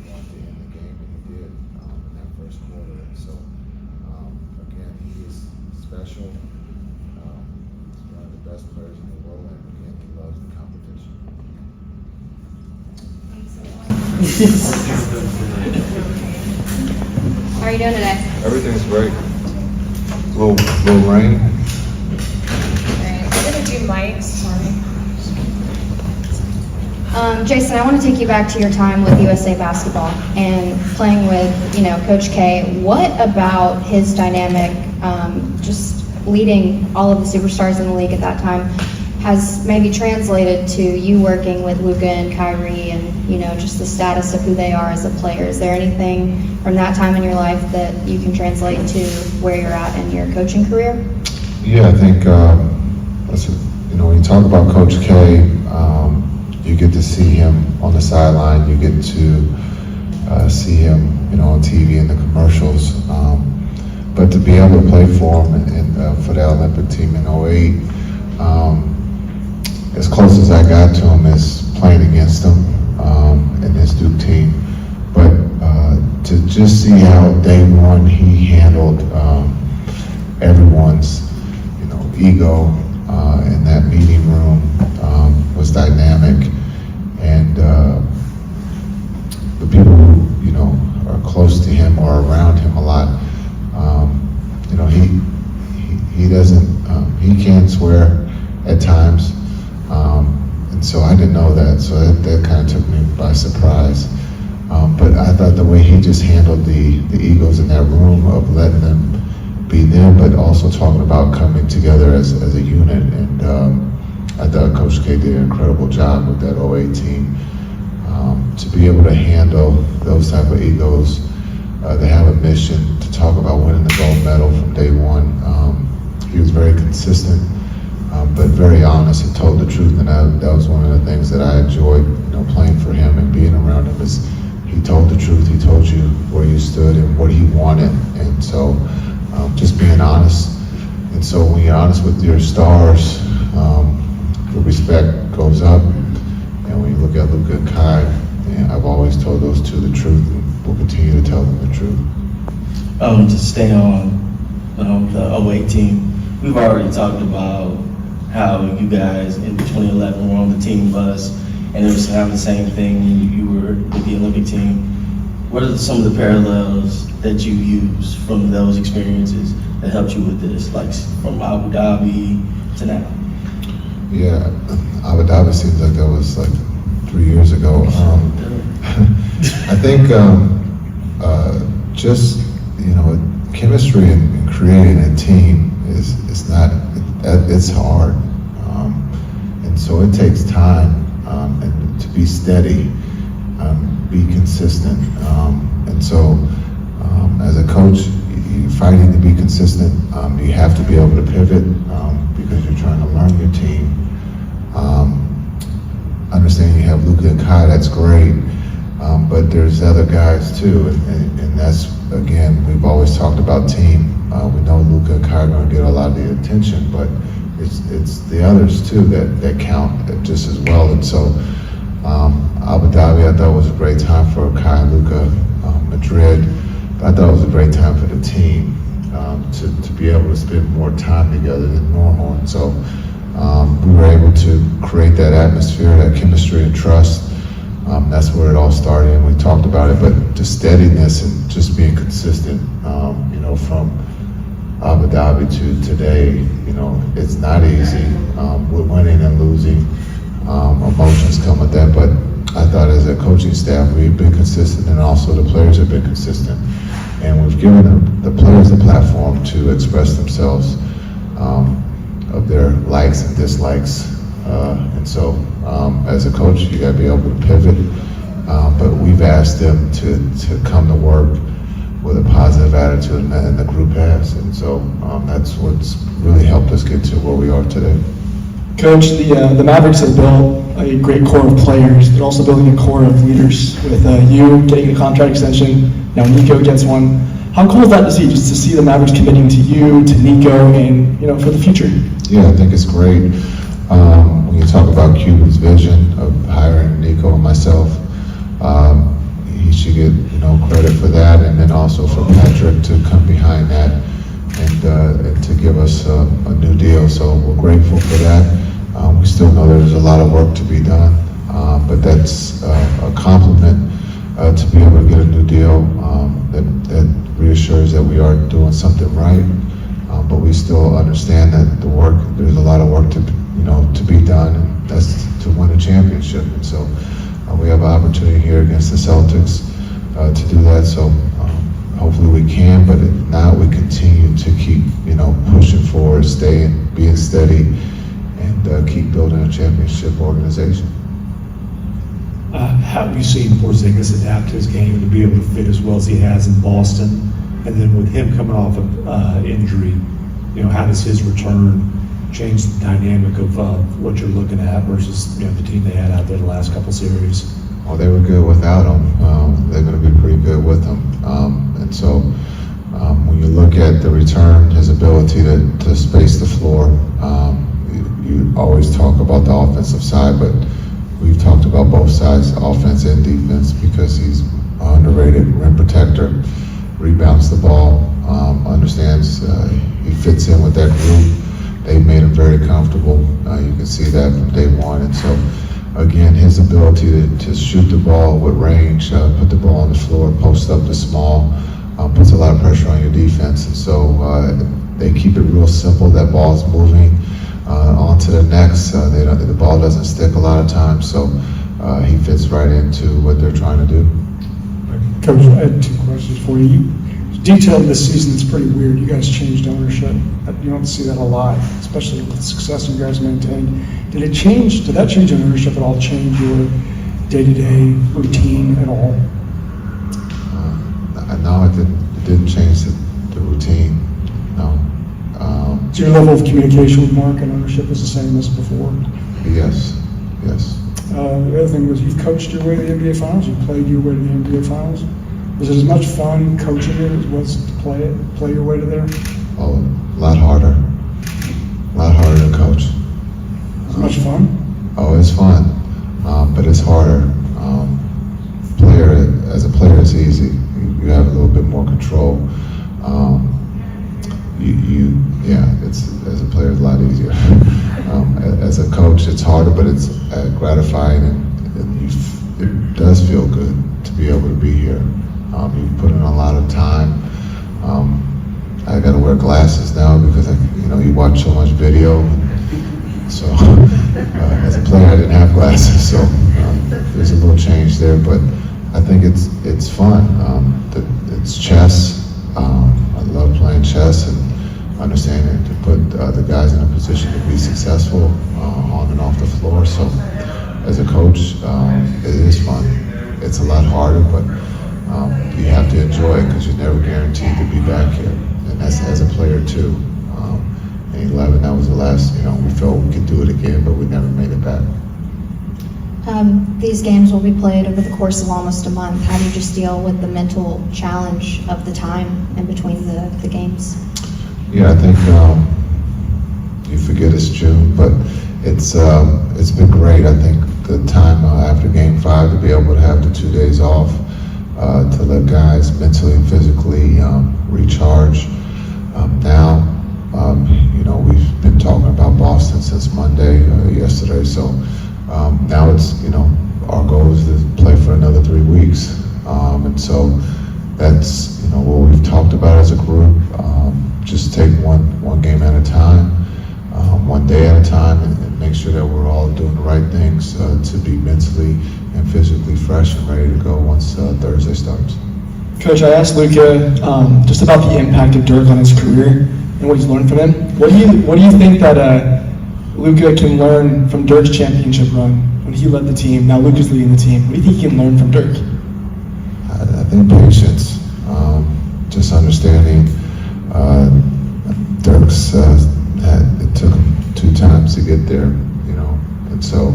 wanted to end the game, and he did in that first quarter. And so, again, he is special. He's one of the best players in the world, and again, he loves the competition. How are you doing today? Everything's great. Little rain. We're gonna do mics, sorry. Jason, I want to take you back to your time with USA Basketball and playing with, Coach K. What about his dynamic, just leading all of the superstars in the league at that time, has maybe translated to you working with Luka and Kyrie and, just the status of who they are as a player? Is there anything from that time in your life that you can translate to where you're at in your coaching career? Yeah, I think, when you talk about Coach K, you get to see him on the sideline. You get to see him, on TV in the commercials. But to be able to play for him and for the Olympic team in 08, as close as I got to him is playing against him in his Duke team. But to just see how day one he handled everyone's, ego in that meeting room was dynamic, and the people who are close to him or around him a lot, he doesn't he can swear at times, and so I didn't know that, so that kind of took me by surprise. But I thought the way he just handled the egos in that room of letting them be them, but also talking about coming together as a unit. And I thought Coach K did an incredible job with that 08 team. To be able to handle those type of egos, to have a mission, to talk about winning the gold medal from day one. He was very consistent, but very honest and told the truth. And that was one of the things that I enjoyed, playing for him and being around him, is he told the truth. He told you where you stood and what he wanted. And so just being honest. And so when you're honest with your stars, the respect goes up. And when you look at Luka and Kai, I've always told those two the truth, and will continue to tell them the truth. To stay on the 08 team, we've already talked about how you guys in 2011 were on the team bus, and it was kind of the same thing when you were with the Olympic team. What are some of the parallels that you use from those experiences that helped you with this, like from Abu Dhabi to now? Yeah, Abu Dhabi seems like that was like 3 years ago. I think just chemistry and creating a team is not, it's hard, and so it takes time and to be steady, be consistent, and so as a coach, you're fighting to be consistent. You have to be able to pivot because you're trying to learn your team. Understanding you have Luka and Kai, that's great, but there's other guys too, and that's, again, we've always talked about team. We know Luka and Kai are going to get a lot of the attention, but it's the others too that count just as well. And so Abu Dhabi, I thought was a great time for Kai and Luka. Madrid, I thought it was a great time for the team to be able to spend more time together than normal. And so we were able to create that atmosphere, that chemistry and trust. That's where it all started, and we talked about it, but the steadiness and just being consistent, from Abu Dhabi to today, it's not easy. We're winning and losing. Emotions come with that, but I thought as a coaching staff, we've been consistent, and also the players have been consistent. And we've given the players the platform to express themselves of their likes and dislikes. And so as a coach, you gotta be able to pivot. But we've asked them to come to work with a positive attitude, and the group has. And so that's what's really helped us get to where we are today. Coach, the Mavericks have built a great core of players. They're also building a core of leaders with you getting a contract extension. Now Nico gets one. How cool is that to see, just to see the Mavericks committing to you, to Nico, and for the future? Yeah, I think it's great. When you talk about Cuban's vision of hiring Nico and myself, he should get credit for that, and then also for Patrick to come behind that and to give us a new deal. So we're grateful for that. We still know there's a lot of work to be done, but that's a compliment to be able to get a new deal that reassures that we are doing something right. But we still understand that there's a lot of work to be done, and that's to win a championship. And so we have an opportunity here against the Celtics to do that. So hopefully we can, but if not, we continue to keep pushing forward, being steady, and keep building a championship organization. How have you seen Porzingis adapt to his game and to be able to fit as well as he has in Boston? And then with him coming off of injury, how does his return change the dynamic of what you're looking at versus the team they had out there the last couple series? Well, they were good without him. They're going to be pretty good with him. And so when you look at the return, his ability to space the floor, you always talk about the offensive side, but we've talked about both sides, offense and defense, because he's an underrated rim protector, rebounds the ball, understands he fits in with that group. They've made him very comfortable. You can see that from day one. And so, again, his ability to shoot the ball with range, put the ball on the floor, post up to small, puts a lot of pressure on your defense. And so they keep it real simple. That ball's moving on to the next. The ball doesn't stick a lot of times, so he fits right into what they're trying to do. Coach, I had two questions for you. You detailed this season, it's pretty weird. You guys changed ownership. You don't see that a lot, especially with the success you guys maintained. Did that change in ownership at all, change your day-to-day routine at all? No, it didn't change the routine, no. So your level of communication with Mark and ownership is the same as before? Yes. The other thing was you've coached your way to the NBA Finals, you played your way to the NBA Finals. Was it as much fun coaching it as it was to play your way to there? Oh, a lot harder to coach. As much fun? Oh, it's fun, but it's harder. As a player, it's easy. You have a little bit more control. As a player, it's a lot easier. As a coach, it's harder, but it's gratifying, and it does feel good to be able to be here. You put in a lot of time. I got to wear glasses now because you watch so much video. So as a player, I didn't have glasses, so there's a little change there. But I think it's fun. It's chess. I love playing chess and understanding to put the guys in a position to be successful on and off the floor. So as a coach, it is fun. It's a lot harder, but you have to enjoy it because you're never guaranteed to be back here. And that's as a player too. In 11, that was the last, we felt we could do it again, but we never made it back. These games will be played over the course of almost a month. How do you just deal with the mental challenge of the time in between the games? Yeah, I think you forget it's June, but it's been great. I think the time after Game 5 to be able to have the 2 days off, to let guys mentally and physically recharge. Now We've been talking about Boston since Monday, yesterday. So now it's, our goal is to play for another 3 weeks. And so that's, what we've talked about as a group. Just take one game at a time, one day at a time, and make sure that we're all doing the right things to be mentally and physically fresh and ready to go once Thursday starts. Coach, I asked Luka just about the impact of Dirk on his career and what he's learned from him. What do you think that Luka can learn from Dirk's championship run when he led the team? Now Luka's leading the team. What do you think he can learn from Dirk? I think patience, just understanding. Dirk's it took him 2 times to get there, and so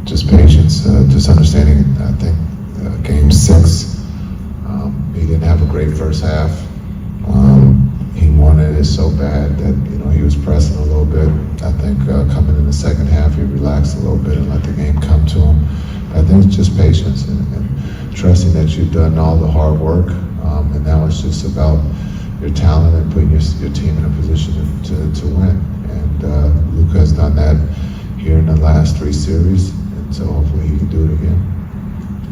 just patience, just understanding. I think game 6, he didn't have a great first half. He wanted it so bad that he was pressing a little bit. I think coming in the second half, he relaxed a little bit and let the game come to him. I think it's just patience and trusting that you've done all the hard work, and now it's just about your talent and putting your team in a position to win. And Luka has done that here in the last 3 series, and so hopefully he can do it again.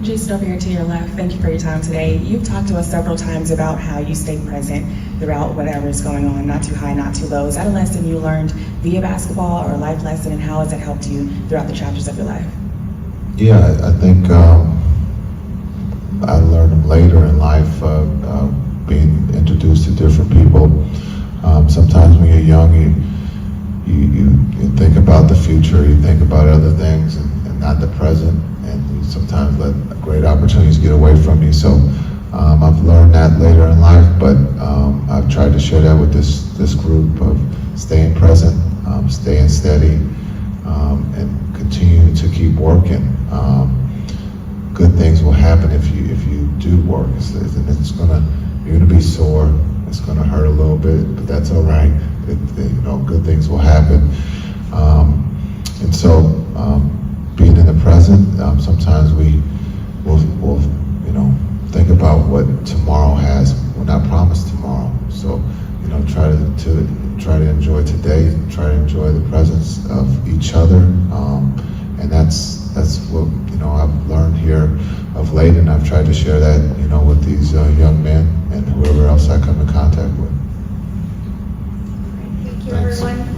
Jason, over here to your left, thank you for your time today. You've talked to us several times about how you stay present throughout whatever is going on, not too high, not too low. Is that a lesson you learned via basketball or a life lesson, and how has it helped you throughout the chapters of your life? Yeah, I think I learned them later in life, being introduced to different people. Sometimes when you're young, you think about the future, you think about other things and not the present, and you sometimes let great opportunities get away from you. So I've learned that later in life, but I've tried to share that with this group of staying present, staying steady, and continue to keep working. Good things will happen if you do work. You're gonna be sore. It's gonna hurt a little bit, but that's all right. Good things will happen. And so, being in the present, sometimes we'll think about what tomorrow has. We're not promised tomorrow, so try to enjoy today. Try to enjoy the presence of each other, and that's what I've learned here of late, and I've tried to share that with these young men and whoever else I come in contact with. Thank you, everyone.